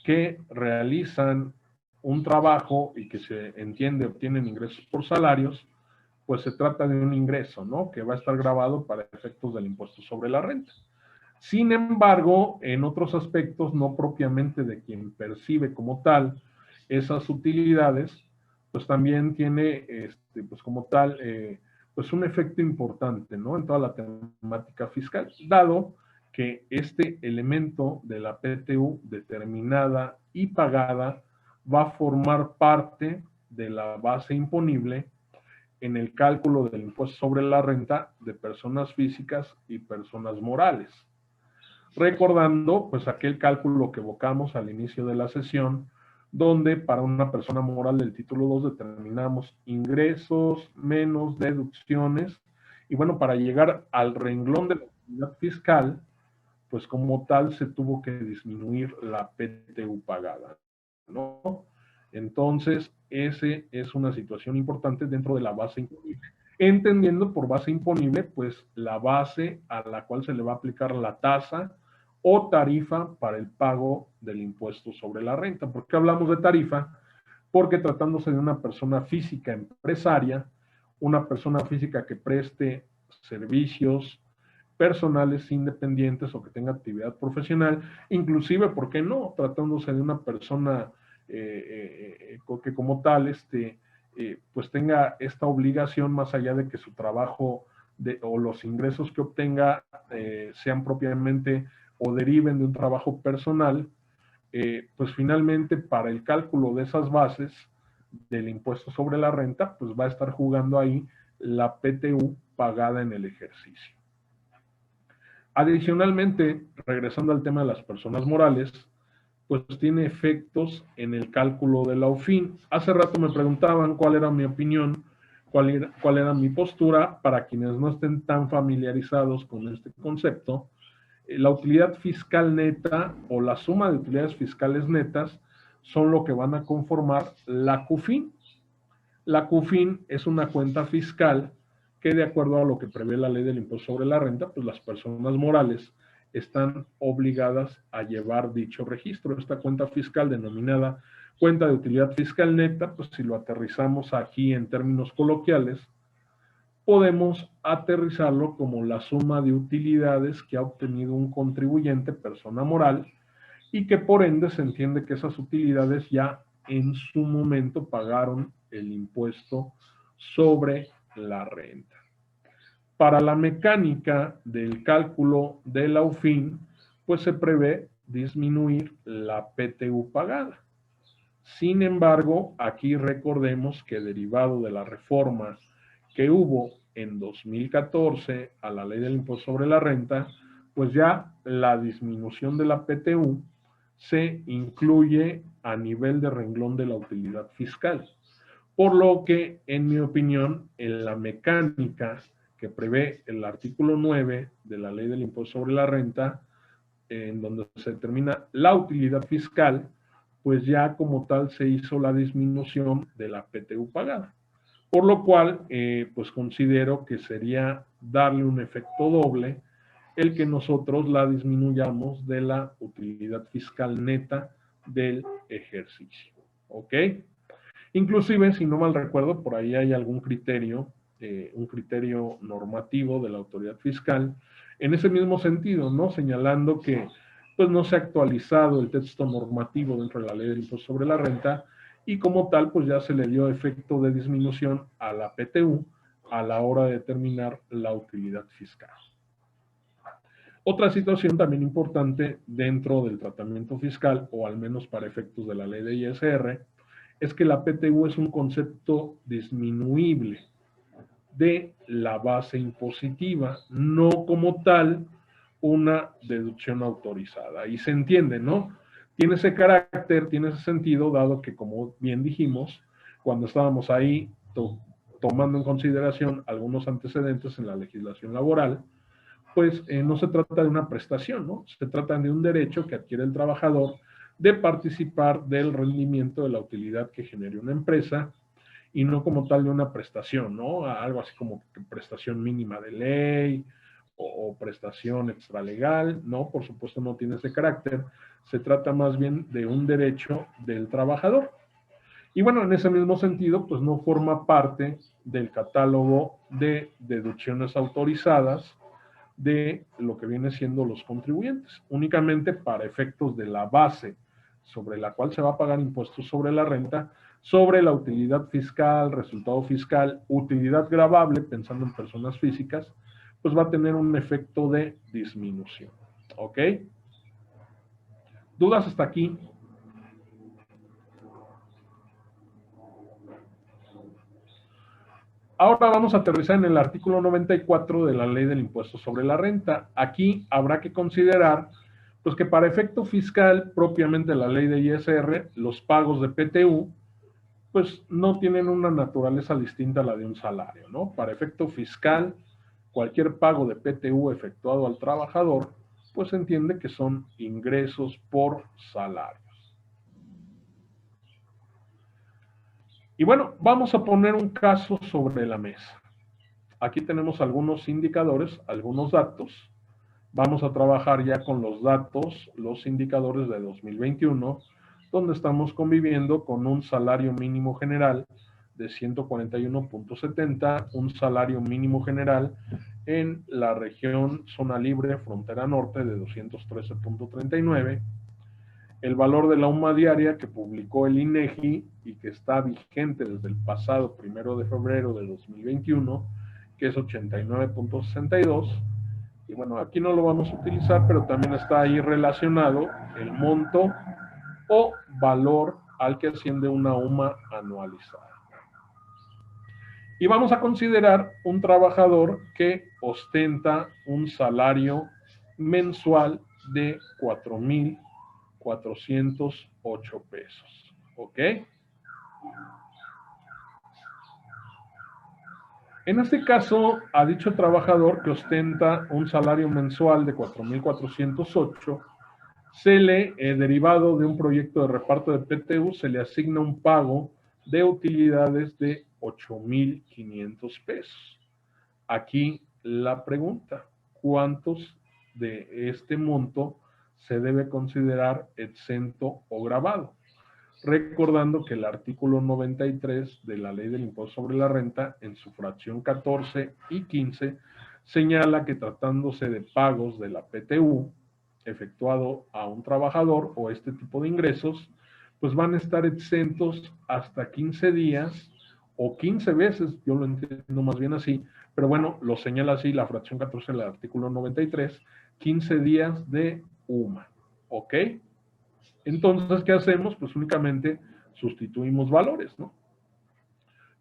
que realizan un trabajo y que se entiende obtienen ingresos por salarios, pues se trata de un ingreso, ¿no? Que va a estar grabado para efectos del impuesto sobre la renta. Sin embargo, en otros aspectos, no propiamente de quien percibe como tal esas utilidades, pues también tiene, pues como tal, pues un efecto importante, ¿no? En toda la temática fiscal, dado que este elemento de la PTU determinada y pagada va a formar parte de la base imponible en el cálculo del impuesto sobre la renta de personas físicas y personas morales. Recordando, pues, aquel cálculo que evocamos al inicio de la sesión, donde para una persona moral del título 2 determinamos ingresos menos deducciones, y bueno, para llegar al renglón de la actividad fiscal, pues como tal se tuvo que disminuir la PTU pagada, ¿no? Entonces, ese es una situación importante dentro de la base imponible. Entendiendo por base imponible, pues la base a la cual se le va a aplicar la tasa o tarifa para el pago del impuesto sobre la renta. ¿Por qué hablamos de tarifa? Porque tratándose de una persona física empresaria, una persona física que preste servicios personales independientes o que tenga actividad profesional, inclusive, ¿por qué no? Tratándose de una persona que como tal, pues tenga esta obligación más allá de que su trabajo o los ingresos que obtenga sean propiamente o deriven de un trabajo personal, pues finalmente para el cálculo de esas bases del impuesto sobre la renta, pues va a estar jugando ahí la PTU pagada en el ejercicio. Adicionalmente, regresando al tema de las personas morales, pues tiene efectos en el cálculo de la OFIN. Hace rato me preguntaban cuál era mi opinión, cuál era mi postura. Para quienes no estén tan familiarizados con este concepto, la utilidad fiscal neta o la suma de utilidades fiscales netas son lo que van a conformar la CUFIN. La CUFIN es una cuenta fiscal que, de acuerdo a lo que prevé la ley del impuesto sobre la renta, pues las personas morales están obligadas a llevar dicho registro. Esta cuenta fiscal denominada cuenta de utilidad fiscal neta, pues si lo aterrizamos aquí en términos coloquiales, podemos aterrizarlo como la suma de utilidades que ha obtenido un contribuyente, persona moral, y que por ende se entiende que esas utilidades ya en su momento pagaron el impuesto sobre la renta. Para la mecánica del cálculo de la UFIN, pues se prevé disminuir la PTU pagada. Sin embargo, aquí recordemos que derivado de la reforma que hubo en 2014 a la ley del impuesto sobre la renta, pues ya la disminución de la PTU se incluye a nivel de renglón de la utilidad fiscal. Por lo que, en mi opinión, en la mecánica que prevé el artículo 9 de la ley del impuesto sobre la renta, en donde se determina la utilidad fiscal, pues ya como tal se hizo la disminución de la PTU pagada. Por lo cual, pues considero que sería darle un efecto doble el que nosotros la disminuyamos de la utilidad fiscal neta del ejercicio. ¿Ok? Inclusive, si no mal recuerdo, por ahí hay algún criterio, un criterio normativo de la autoridad fiscal, en ese mismo sentido, ¿no? Señalando que pues no se ha actualizado el texto normativo dentro de la ley del impuesto sobre la renta y como tal, pues ya se le dio efecto de disminución a la PTU a la hora de determinar la utilidad fiscal. Otra situación también importante dentro del tratamiento fiscal, o al menos para efectos de la ley de ISR, es que la PTU es un concepto disminuible de la base impositiva, no como tal una deducción autorizada. Y se entiende, ¿no? Tiene ese carácter, tiene ese sentido, dado que, como bien dijimos, cuando estábamos ahí tomando en consideración algunos antecedentes en la legislación laboral, pues no se trata de una prestación, ¿no? Se trata de un derecho que adquiere el trabajador de participar del rendimiento de la utilidad que genere una empresa y no como tal de una prestación, ¿no? Algo así como prestación mínima de ley o prestación extralegal, ¿no? Por supuesto no tiene ese carácter, se trata más bien de un derecho del trabajador. Y bueno, en ese mismo sentido, pues no forma parte del catálogo de deducciones autorizadas de lo que viene siendo los contribuyentes, únicamente para efectos de la base sobre la cual se va a pagar impuestos sobre la renta, sobre la utilidad fiscal, resultado fiscal, utilidad gravable, pensando en personas físicas, pues va a tener un efecto de disminución. ¿Ok? ¿Dudas hasta aquí? Ahora vamos a aterrizar en el artículo 94 de la Ley del Impuesto sobre la Renta. Aquí habrá que considerar pues, que para efecto fiscal, propiamente la ley de ISR, los pagos de PTU, pues no tienen una naturaleza distinta a la de un salario, ¿no? Para efecto fiscal, cualquier pago de PTU efectuado al trabajador, pues se entiende que son ingresos por salario. Y bueno, vamos a poner un caso sobre la mesa. Aquí tenemos algunos indicadores, algunos datos. Vamos a trabajar ya con los datos, los indicadores de 2021, donde estamos conviviendo con un salario mínimo general de 141.70, un salario mínimo general en la región zona libre frontera norte de 213.39, el valor de la UMA diaria que publicó el INEGI y que está vigente desde el pasado 1 de febrero de 2021, que es 89.62. Y bueno, aquí no lo vamos a utilizar, pero también está ahí relacionado el monto o valor al que asciende una UMA anualizada. Y vamos a considerar un trabajador que ostenta un salario mensual de 4,408 pesos. ¿Ok? En este caso, a dicho trabajador que ostenta un salario mensual de 4,408, se le, derivado de un proyecto de reparto de PTU, se le asigna un pago de utilidades de 8,500 pesos. Aquí la pregunta, ¿cuántos de este monto se debe considerar exento o gravado? Recordando que el artículo 93 de la Ley del Impuesto sobre la Renta, en su fracción 14 y 15, señala que tratándose de pagos de la PTU efectuado a un trabajador o este tipo de ingresos, pues van a estar exentos hasta 15 días o 15 veces, yo lo entiendo más bien así, pero bueno, lo señala así la fracción 14 del artículo 93, 15 días de UMA, ¿ok? Entonces, ¿qué hacemos? Pues únicamente sustituimos valores, ¿no?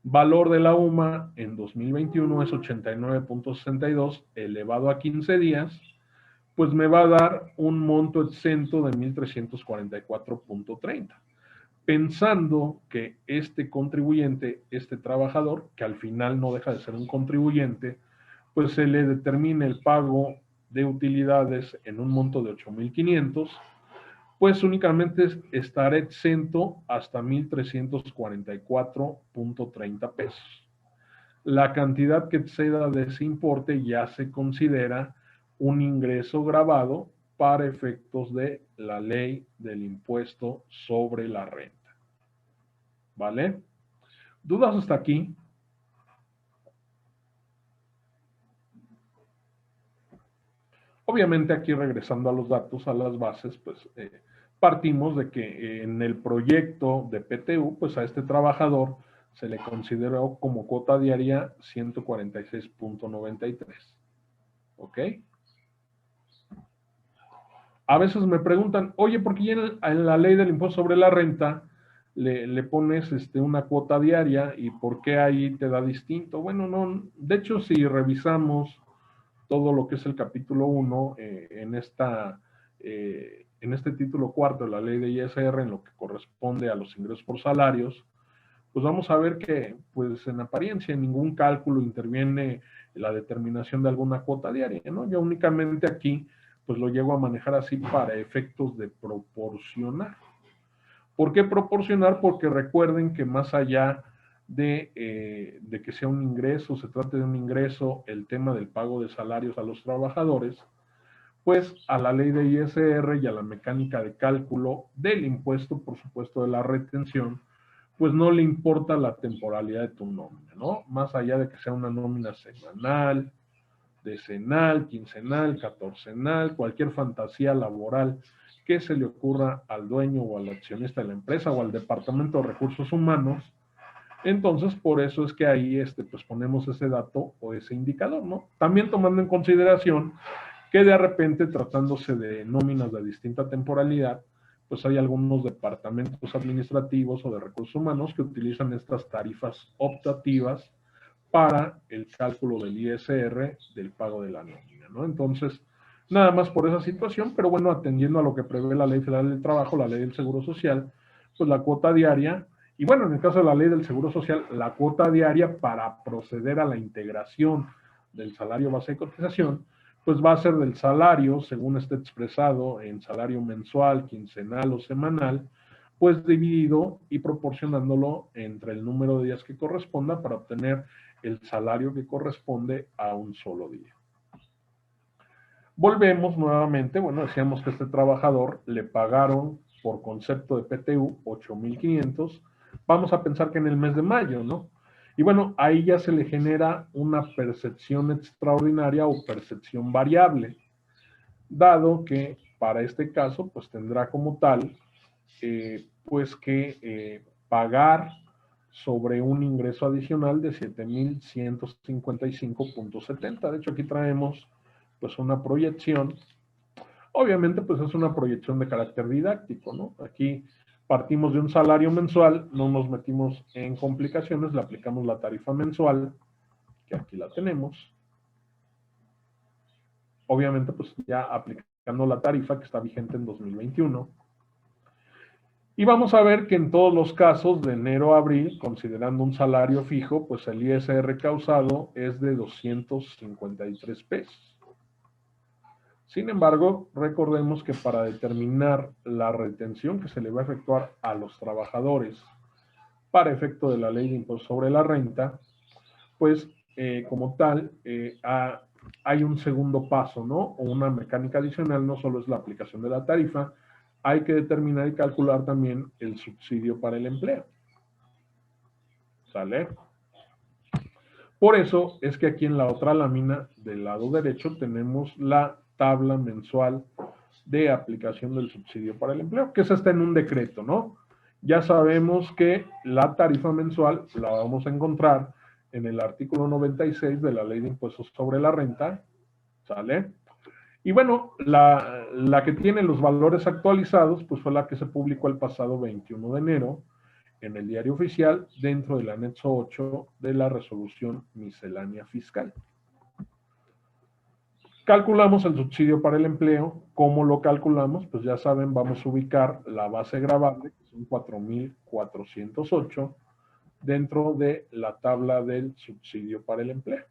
Valor de la UMA en 2021 es 89.62 elevado a 15 días, pues me va a dar un monto exento de 1,344.30. Pensando que este contribuyente, este trabajador, que al final no deja de ser un contribuyente, pues se le determina el pago de utilidades en un monto de 8,500, pues únicamente estará exento hasta 1,344.30 pesos. La cantidad que exceda de ese importe ya se considera un ingreso gravado para efectos de la ley del impuesto sobre la renta. ¿Vale? ¿Dudas hasta aquí? Obviamente aquí regresando a los datos, a las bases, pues partimos de que en el proyecto de PTU, pues a este trabajador se le consideró como cuota diaria 146.93. ¿Ok? A veces me preguntan, oye, ¿por qué en la ley del impuesto sobre la renta le pones una cuota diaria y por qué ahí te da distinto? Bueno, no, de hecho, si revisamos todo lo que es el capítulo 1 en este título cuarto de la ley de ISR, en lo que corresponde a los ingresos por salarios, pues vamos a ver que, pues en apariencia, en ningún cálculo interviene la determinación de alguna cuota diaria, ¿no? Yo únicamente aquí, pues lo llego a manejar así para efectos de proporcionar. ¿Por qué proporcionar? Porque recuerden que más allá de que sea un ingreso, se trate de un ingreso, el tema del pago de salarios a los trabajadores, pues a la ley de ISR y a la mecánica de cálculo del impuesto, por supuesto, de la retención, pues no le importa la temporalidad de tu nómina, ¿no? Más allá de que sea una nómina semanal, decenal, quincenal, catorcenal, cualquier fantasía laboral que se le ocurra al dueño o al accionista de la empresa o al departamento de recursos humanos. Entonces, por eso es que ahí pues ponemos ese dato o ese indicador, ¿no? También tomando en consideración que de repente, tratándose de nóminas de distinta temporalidad, pues hay algunos departamentos administrativos o de recursos humanos que utilizan estas tarifas optativas para el cálculo del ISR del pago de la nómina, ¿no? Entonces, nada más por esa situación, pero bueno, atendiendo a lo que prevé la Ley Federal del Trabajo, la Ley del Seguro Social, pues la cuota diaria, y bueno, en el caso de la Ley del Seguro Social, la cuota diaria para proceder a la integración del salario base de cotización, pues va a ser del salario, según esté expresado en salario mensual, quincenal o semanal, pues dividido y proporcionándolo entre el número de días que corresponda para obtener el salario que corresponde a un solo día. Volvemos nuevamente, bueno, decíamos que a este trabajador le pagaron por concepto de PTU 8,500, vamos a pensar que en el mes de mayo, ¿no? Y bueno, ahí ya se le genera una percepción extraordinaria o percepción variable, dado que para este caso, pues tendrá como tal, pues que pagar sobre un ingreso adicional de 7,155.70. De hecho, aquí traemos pues una proyección. Obviamente, pues es una proyección de carácter didáctico, ¿no? Aquí partimos de un salario mensual, no nos metimos en complicaciones, le aplicamos la tarifa mensual, que aquí la tenemos. Obviamente, pues ya aplicando la tarifa que está vigente en 2021. Y vamos a ver que en todos los casos de enero a abril, considerando un salario fijo, pues el ISR causado es de 253 pesos. Sin embargo, recordemos que para determinar la retención que se le va a efectuar a los trabajadores para efecto de la ley de impuesto sobre la renta, pues como tal, hay un segundo paso, ¿no? O una mecánica adicional, no solo es la aplicación de la tarifa, hay que determinar y calcular también el subsidio para el empleo. ¿Sale? Por eso es que aquí en la otra lámina del lado derecho tenemos la tabla mensual de aplicación del subsidio para el empleo, que esa está en un decreto, ¿no? Ya sabemos que la tarifa mensual la vamos a encontrar en el artículo 96 de la Ley de Impuestos sobre la Renta, ¿sale? Y bueno, la que tiene los valores actualizados, pues fue la que se publicó el pasado 21 de enero en el Diario Oficial dentro del anexo 8 de la resolución miscelánea fiscal. Calculamos el subsidio para el empleo. ¿Cómo lo calculamos? Pues ya saben, vamos a ubicar la base gravable, que son 4,408, dentro de la tabla del subsidio para el empleo.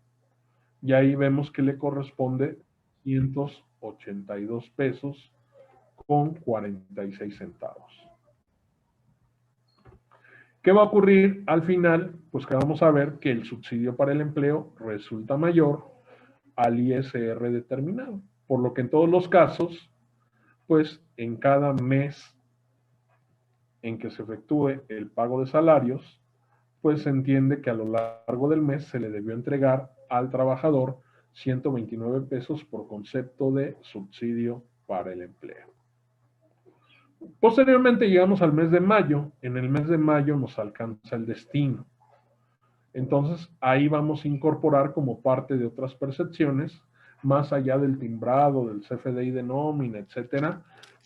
Y ahí vemos que le corresponde 582 pesos con 46 centavos. ¿Qué va a ocurrir al final? Pues que vamos a ver que el subsidio para el empleo resulta mayor al ISR determinado, por lo que en todos los casos, pues en cada mes en que se efectúe el pago de salarios, pues se entiende que a lo largo del mes se le debió entregar al trabajador 129 pesos por concepto de subsidio para el empleo. Posteriormente llegamos al mes de mayo. En el mes de mayo nos alcanza el destino. Entonces ahí vamos a incorporar como parte de otras percepciones, más allá del timbrado, del CFDI de nómina, etcétera,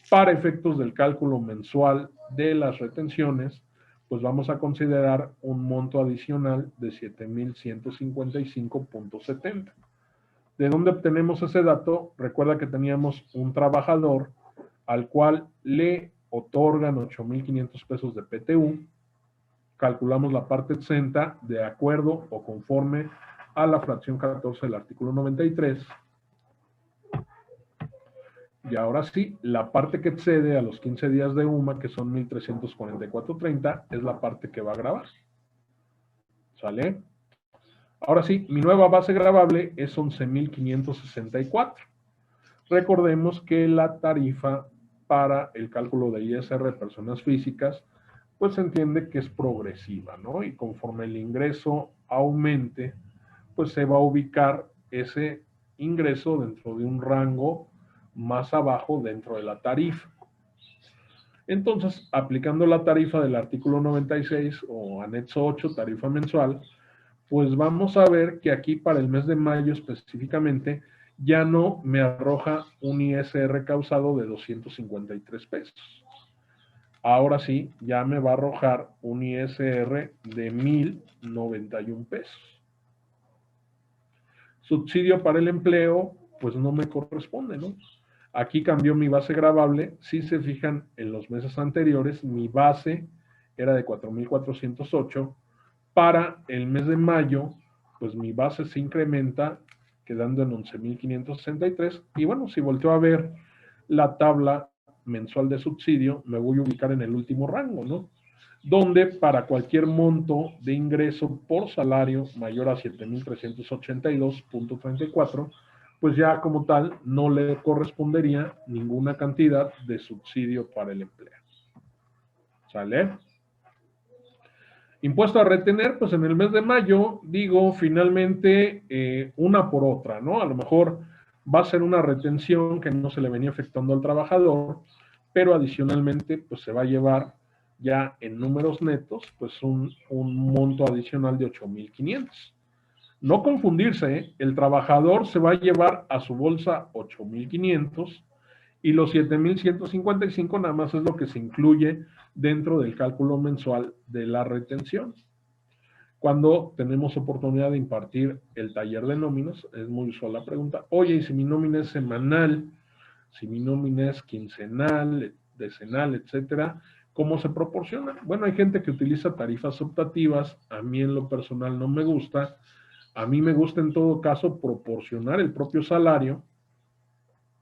para efectos del cálculo mensual de las retenciones, pues vamos a considerar un monto adicional de 7,155.70. ¿De dónde obtenemos ese dato? Recuerda que teníamos un trabajador al cual le otorgan 8,500 pesos de PTU. Calculamos la parte exenta de acuerdo o conforme a la fracción 14 del artículo 93. Y ahora sí, la parte que excede a los 15 días de UMA, que son 1,344.30, es la parte que va a grabar. ¿Sale? Ahora sí, mi nueva base gravable es 11,564. Recordemos que la tarifa para el cálculo de ISR de personas físicas, pues se entiende que es progresiva, ¿no? Y conforme el ingreso aumente, pues se va a ubicar ese ingreso dentro de un rango más abajo dentro de la tarifa. Entonces, aplicando la tarifa del artículo 96 o anexo 8, tarifa mensual, pues vamos a ver que aquí para el mes de mayo específicamente ya no me arroja un ISR causado de 253 pesos. Ahora sí, ya me va a arrojar un ISR de 1,091 pesos. Subsidio para el empleo, pues no me corresponde, ¿no? Aquí cambió mi base gravable. Si se fijan en los meses anteriores, mi base era de 4,408. Para el mes de mayo, pues mi base se incrementa quedando en 11,563. Y bueno, si volteo a ver la tabla mensual de subsidio, me voy a ubicar en el último rango, ¿no? Donde para cualquier monto de ingreso por salario mayor a 7,382.34, pues ya como tal no le correspondería ninguna cantidad de subsidio para el empleo. ¿Sale? Impuesto a retener, pues en el mes de mayo, digo, finalmente una por otra, ¿no? A lo mejor va a ser una retención que no se le venía efectuando al trabajador, pero adicionalmente, pues se va a llevar ya en números netos, pues un monto adicional de 8,500. No confundirse, ¿eh? El trabajador se va a llevar a su bolsa 8,500 y los 7,155 nada más es lo que se incluye dentro del cálculo mensual de la retención. Cuando tenemos oportunidad de impartir el taller de nóminas, es muy usual la pregunta, oye, ¿y si mi nómina es semanal, si mi nómina es quincenal, decenal, etcétera, cómo se proporciona? Bueno, hay gente que utiliza tarifas optativas, a mí en lo personal no me gusta, a mí me gusta en todo caso proporcionar el propio salario.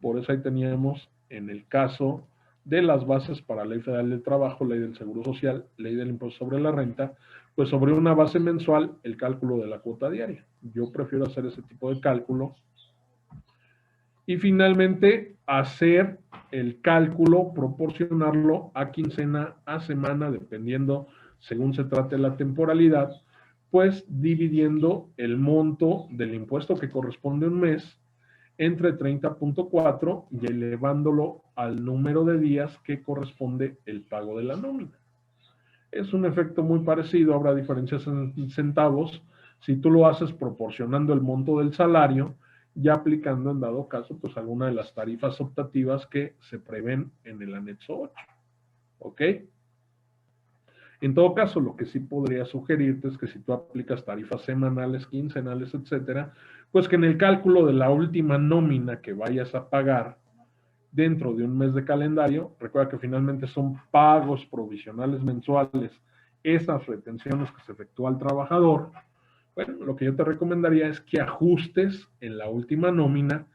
Por eso ahí teníamos en el caso de las bases para Ley Federal del Trabajo, Ley del Seguro Social, Ley del Impuesto sobre la Renta, pues sobre una base mensual el cálculo de la cuota diaria. Yo prefiero hacer ese tipo de cálculo. Y finalmente hacer el cálculo, proporcionarlo a quincena, a semana, dependiendo según se trate la temporalidad, pues dividiendo el monto del impuesto que corresponde a un mes entre 30.4 y elevándolo al número de días que corresponde el pago de la nómina. Es un efecto muy parecido, habrá diferencias en centavos si tú lo haces proporcionando el monto del salario, ya aplicando en dado caso pues alguna de las tarifas optativas que se prevén en el anexo 8. ¿Ok? En todo caso, lo que sí podría sugerirte es que si tú aplicas tarifas semanales, quincenales, etcétera, pues que en el cálculo de la última nómina que vayas a pagar dentro de un mes de calendario, recuerda que finalmente son pagos provisionales mensuales, esas retenciones que se efectúa al trabajador. Bueno, lo que yo te recomendaría es que ajustes en la última nómina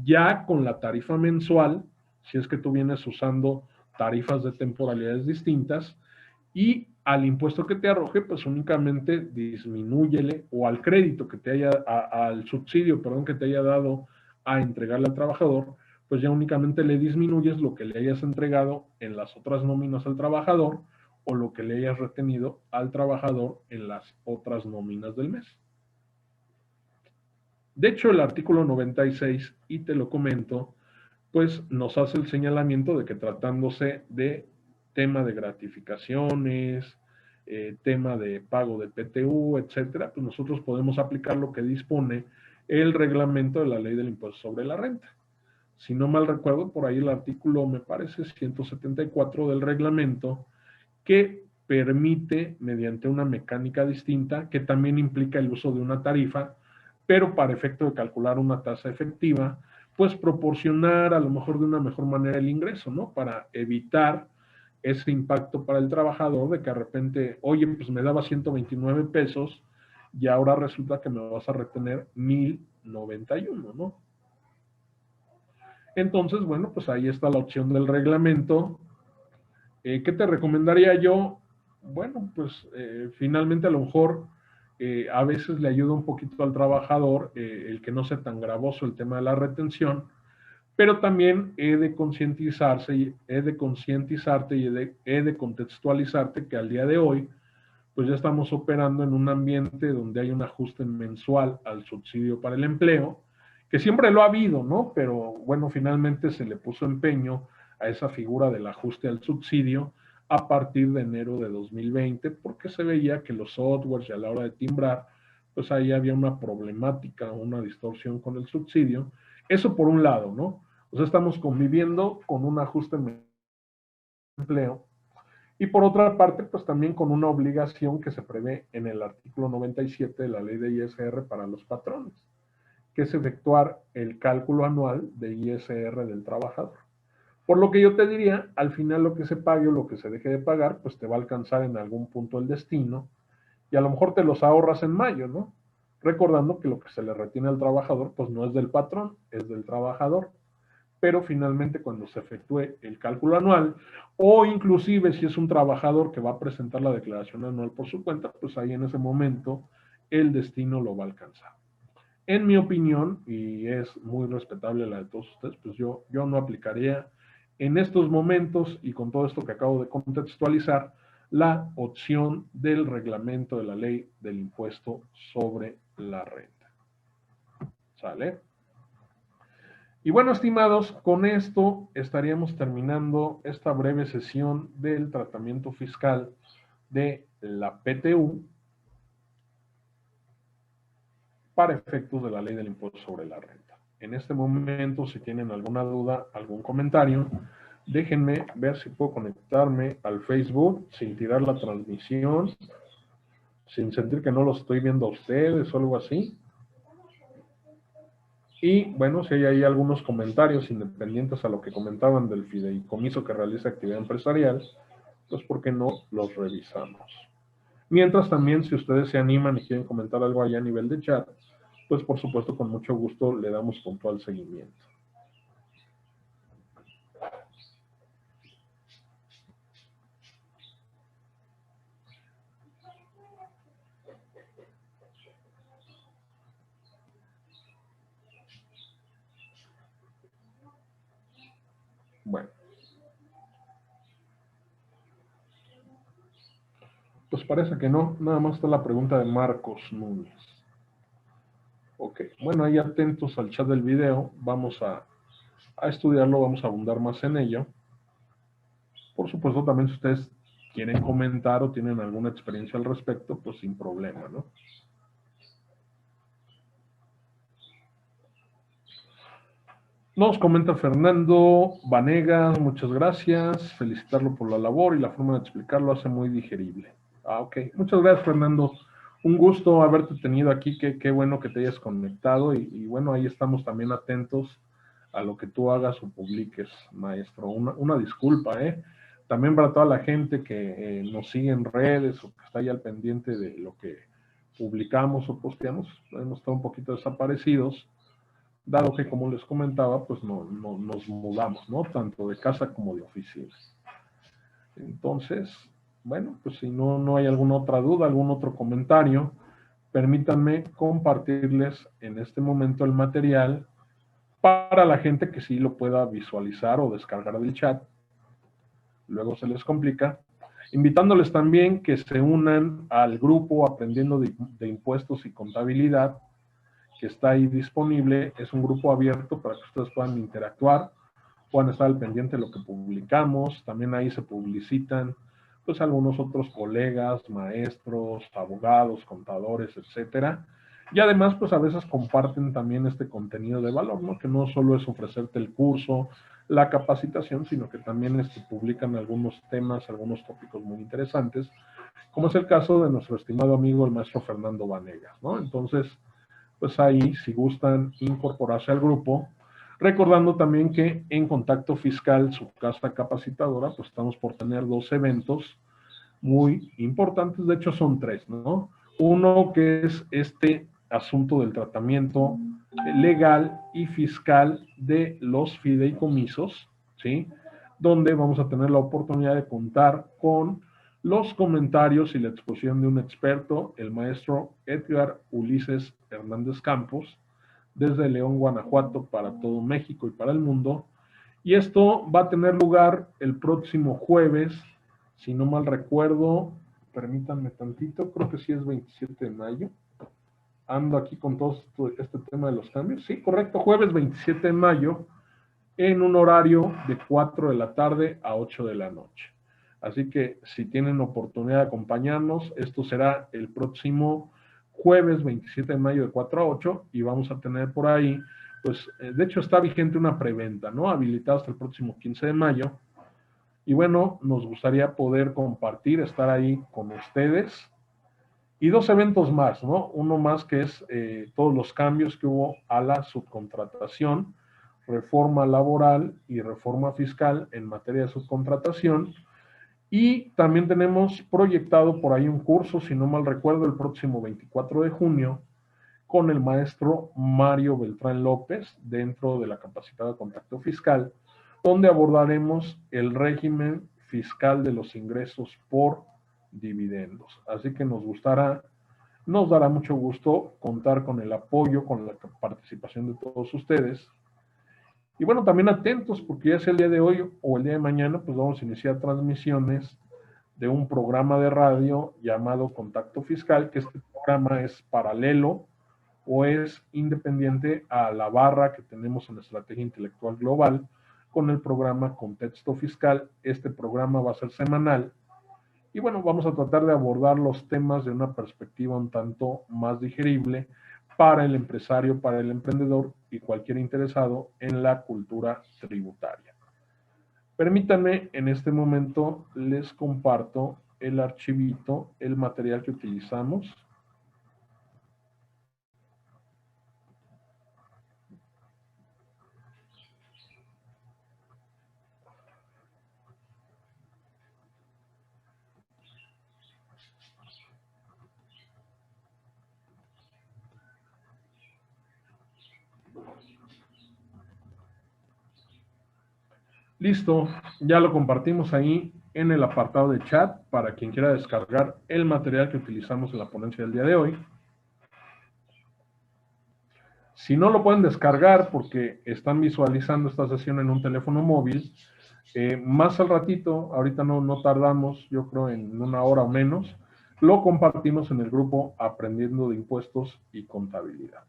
ya con la tarifa mensual, si es que tú vienes usando tarifas de temporalidades distintas, y al impuesto que te arroje, pues únicamente disminúyele, o al crédito que te haya, al subsidio, perdón, que te haya dado a entregarle al trabajador, pues ya únicamente le disminuyes lo que le hayas entregado en las otras nóminas al trabajador o lo que le hayas retenido al trabajador en las otras nóminas del mes. De hecho, el artículo 96, y te lo comento, pues nos hace el señalamiento de que tratándose de tema de gratificaciones, tema de pago de PTU, etcétera, pues nosotros podemos aplicar lo que dispone el reglamento de la Ley del Impuesto sobre la Renta. Si no mal recuerdo, por ahí el artículo, me parece, 174 del reglamento, que permite, mediante una mecánica distinta, que también implica el uso de una tarifa, pero para efecto de calcular una tasa efectiva, pues proporcionar a lo mejor de una mejor manera el ingreso, ¿no? Para evitar ese impacto para el trabajador de que de repente, oye, pues me daba 129 pesos y ahora resulta que me vas a retener 1,091, ¿no? Entonces, bueno, pues ahí está la opción del reglamento. ¿Qué te recomendaría yo? Bueno, pues finalmente a lo mejor a veces le ayuda un poquito al trabajador el que no sea tan gravoso el tema de la retención, pero también he de concientizarte y he de contextualizarte que al día de hoy, pues ya estamos operando en un ambiente donde hay un ajuste mensual al subsidio para el empleo, que siempre lo ha habido, ¿no? Pero bueno, finalmente se le puso empeño a esa figura del ajuste al subsidio a partir de enero de 2020, porque se veía que los softwares y a la hora de timbrar, pues ahí había una problemática, una distorsión con el subsidio. Eso por un lado, ¿no? O sea, estamos conviviendo con un ajuste de empleo y por otra parte, pues también con una obligación que se prevé en el artículo 97 de la ley de ISR para los patrones, que es efectuar el cálculo anual de ISR del trabajador. Por lo que yo te diría, al final lo que se pague o lo que se deje de pagar, pues te va a alcanzar en algún punto el destino y a lo mejor te los ahorras en mayo, ¿no? Recordando que lo que se le retiene al trabajador, pues no es del patrón, es del trabajador. Pero finalmente cuando se efectúe el cálculo anual, o inclusive si es un trabajador que va a presentar la declaración anual por su cuenta, pues ahí en ese momento el destino lo va a alcanzar. En mi opinión, y es muy respetable la de todos ustedes, pues yo no aplicaría en estos momentos y con todo esto que acabo de contextualizar, la opción del reglamento de la ley del impuesto sobre la renta. ¿Sale? Y bueno, estimados, con esto estaríamos terminando esta breve sesión del tratamiento fiscal de la PTU para efectos de la ley del impuesto sobre la renta. En este momento, si tienen alguna duda, algún comentario, déjenme ver si puedo conectarme al Facebook sin tirar la transmisión, sin sentir que no los estoy viendo a ustedes o algo así. Y bueno, si hay ahí algunos comentarios independientes a lo que comentaban del fideicomiso que realiza actividad empresarial, pues ¿por qué no los revisamos? Mientras también, si ustedes se animan y quieren comentar algo allá a nivel de chat, pues por supuesto con mucho gusto le damos puntual seguimiento. Bueno. Pues parece que no, nada más está la pregunta de Marcos Núñez. Ok, bueno, ahí atentos al chat del video, vamos a estudiarlo, vamos a abundar más en ello. Por supuesto, también si ustedes quieren comentar o tienen alguna experiencia al respecto, pues sin problema, ¿no? Nos comenta Fernando Vanegas, muchas gracias, felicitarlo por la labor y la forma de explicarlo hace muy digerible. Ok, muchas gracias Fernando, un gusto haberte tenido aquí, qué bueno que te hayas conectado y bueno, ahí estamos también atentos a lo que tú hagas o publiques, maestro. Una disculpa, también para toda la gente que nos sigue en redes o que está ahí al pendiente de lo que publicamos o posteamos, hemos estado un poquito desaparecidos, dado que, como les comentaba, pues nos mudamos, ¿no? Tanto de casa como de oficina. Entonces, bueno, pues si no hay alguna otra duda, algún otro comentario, permítanme compartirles en este momento el material para la gente que sí lo pueda visualizar o descargar del chat. Luego se les complica. Invitándoles también que se unan al grupo Aprendiendo de Impuestos y Contabilidad, que está ahí disponible. Es un grupo abierto para que ustedes puedan interactuar, puedan estar al pendiente de lo que publicamos. También ahí se publicitan pues algunos otros colegas, maestros, abogados, contadores, etcétera. Y además, pues a veces comparten también este contenido de valor, ¿no? Que no solo es ofrecerte el curso, la capacitación, sino que también publican algunos temas, algunos tópicos muy interesantes, como es el caso de nuestro estimado amigo el maestro Fernando Vanegas, ¿no? Entonces, pues ahí, si gustan incorporarse al grupo, recordando también que en Contacto Fiscal, su casa capacitadora, pues estamos por tener 2 eventos muy importantes, de hecho son 3, ¿no? Uno que es este asunto del tratamiento legal y fiscal de los fideicomisos, ¿sí? Donde vamos a tener la oportunidad de contar con los comentarios y la exposición de un experto, el maestro Edgar Ulises Hernández Campos, desde León, Guanajuato, para todo México y para el mundo. Y esto va a tener lugar el próximo jueves, si no mal recuerdo, permítanme tantito, creo que sí es 27 de mayo. Ando aquí con todo este tema de los cambios. Sí, correcto, jueves 27 de mayo, en un horario de 4 de la tarde a 8 de la noche. Así que si tienen oportunidad de acompañarnos, esto será el próximo jueves 27 de mayo de 4 a 8 y vamos a tener por ahí, pues de hecho está vigente una preventa, ¿no? Habilitada hasta el próximo 15 de mayo. Y bueno, nos gustaría poder compartir, estar ahí con ustedes. Y dos eventos más, ¿no? Uno más que es todos los cambios que hubo a la subcontratación, reforma laboral y reforma fiscal en materia de subcontratación. Y también tenemos proyectado por ahí un curso, si no mal recuerdo, el próximo 24 de junio, con el maestro Mario Beltrán López, dentro de la capacitada Contacto Fiscal, donde abordaremos el régimen fiscal de los ingresos por dividendos. Así que nos dará mucho gusto contar con el apoyo, con la participación de todos ustedes. Y bueno, también atentos, porque ya sea el día de hoy o el día de mañana, pues vamos a iniciar transmisiones de un programa de radio llamado Contacto Fiscal, que este programa es paralelo o es independiente a la barra que tenemos en la Estrategia Intelectual Global con el programa Contexto Fiscal. Este programa va a ser semanal y bueno, vamos a tratar de abordar los temas de una perspectiva un tanto más digerible para el empresario, para el emprendedor y cualquier interesado en la cultura tributaria. Permítanme, en este momento les comparto el archivito, el material que utilizamos. Listo, ya lo compartimos ahí en el apartado de chat para quien quiera descargar el material que utilizamos en la ponencia del día de hoy. Si no lo pueden descargar porque están visualizando esta sesión en un teléfono móvil, más al ratito, ahorita no tardamos, yo creo en una hora o menos, lo compartimos en el grupo Aprendiendo de Impuestos y Contabilidad.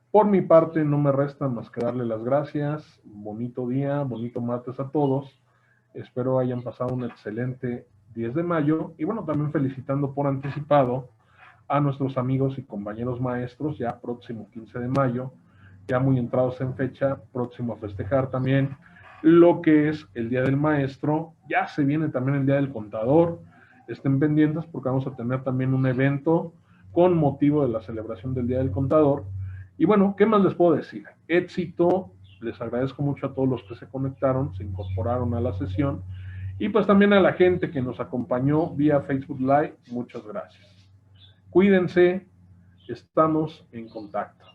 Por mi parte, no me resta más que darle las gracias. Bonito día, bonito martes a todos. Espero hayan pasado un excelente 10 de mayo y bueno, también felicitando por anticipado a nuestros amigos y compañeros maestros, ya próximo 15 de mayo, ya muy entrados en fecha, próximo a festejar también lo que es el Día del Maestro. Ya se viene también el Día del Contador. Estén pendientes porque vamos a tener también un evento con motivo de la celebración del Día del Contador. Y bueno, ¿qué más les puedo decir? Éxito, les agradezco mucho a todos los que se conectaron, se incorporaron a la sesión y pues también a la gente que nos acompañó vía Facebook Live, muchas gracias. Cuídense, estamos en contacto.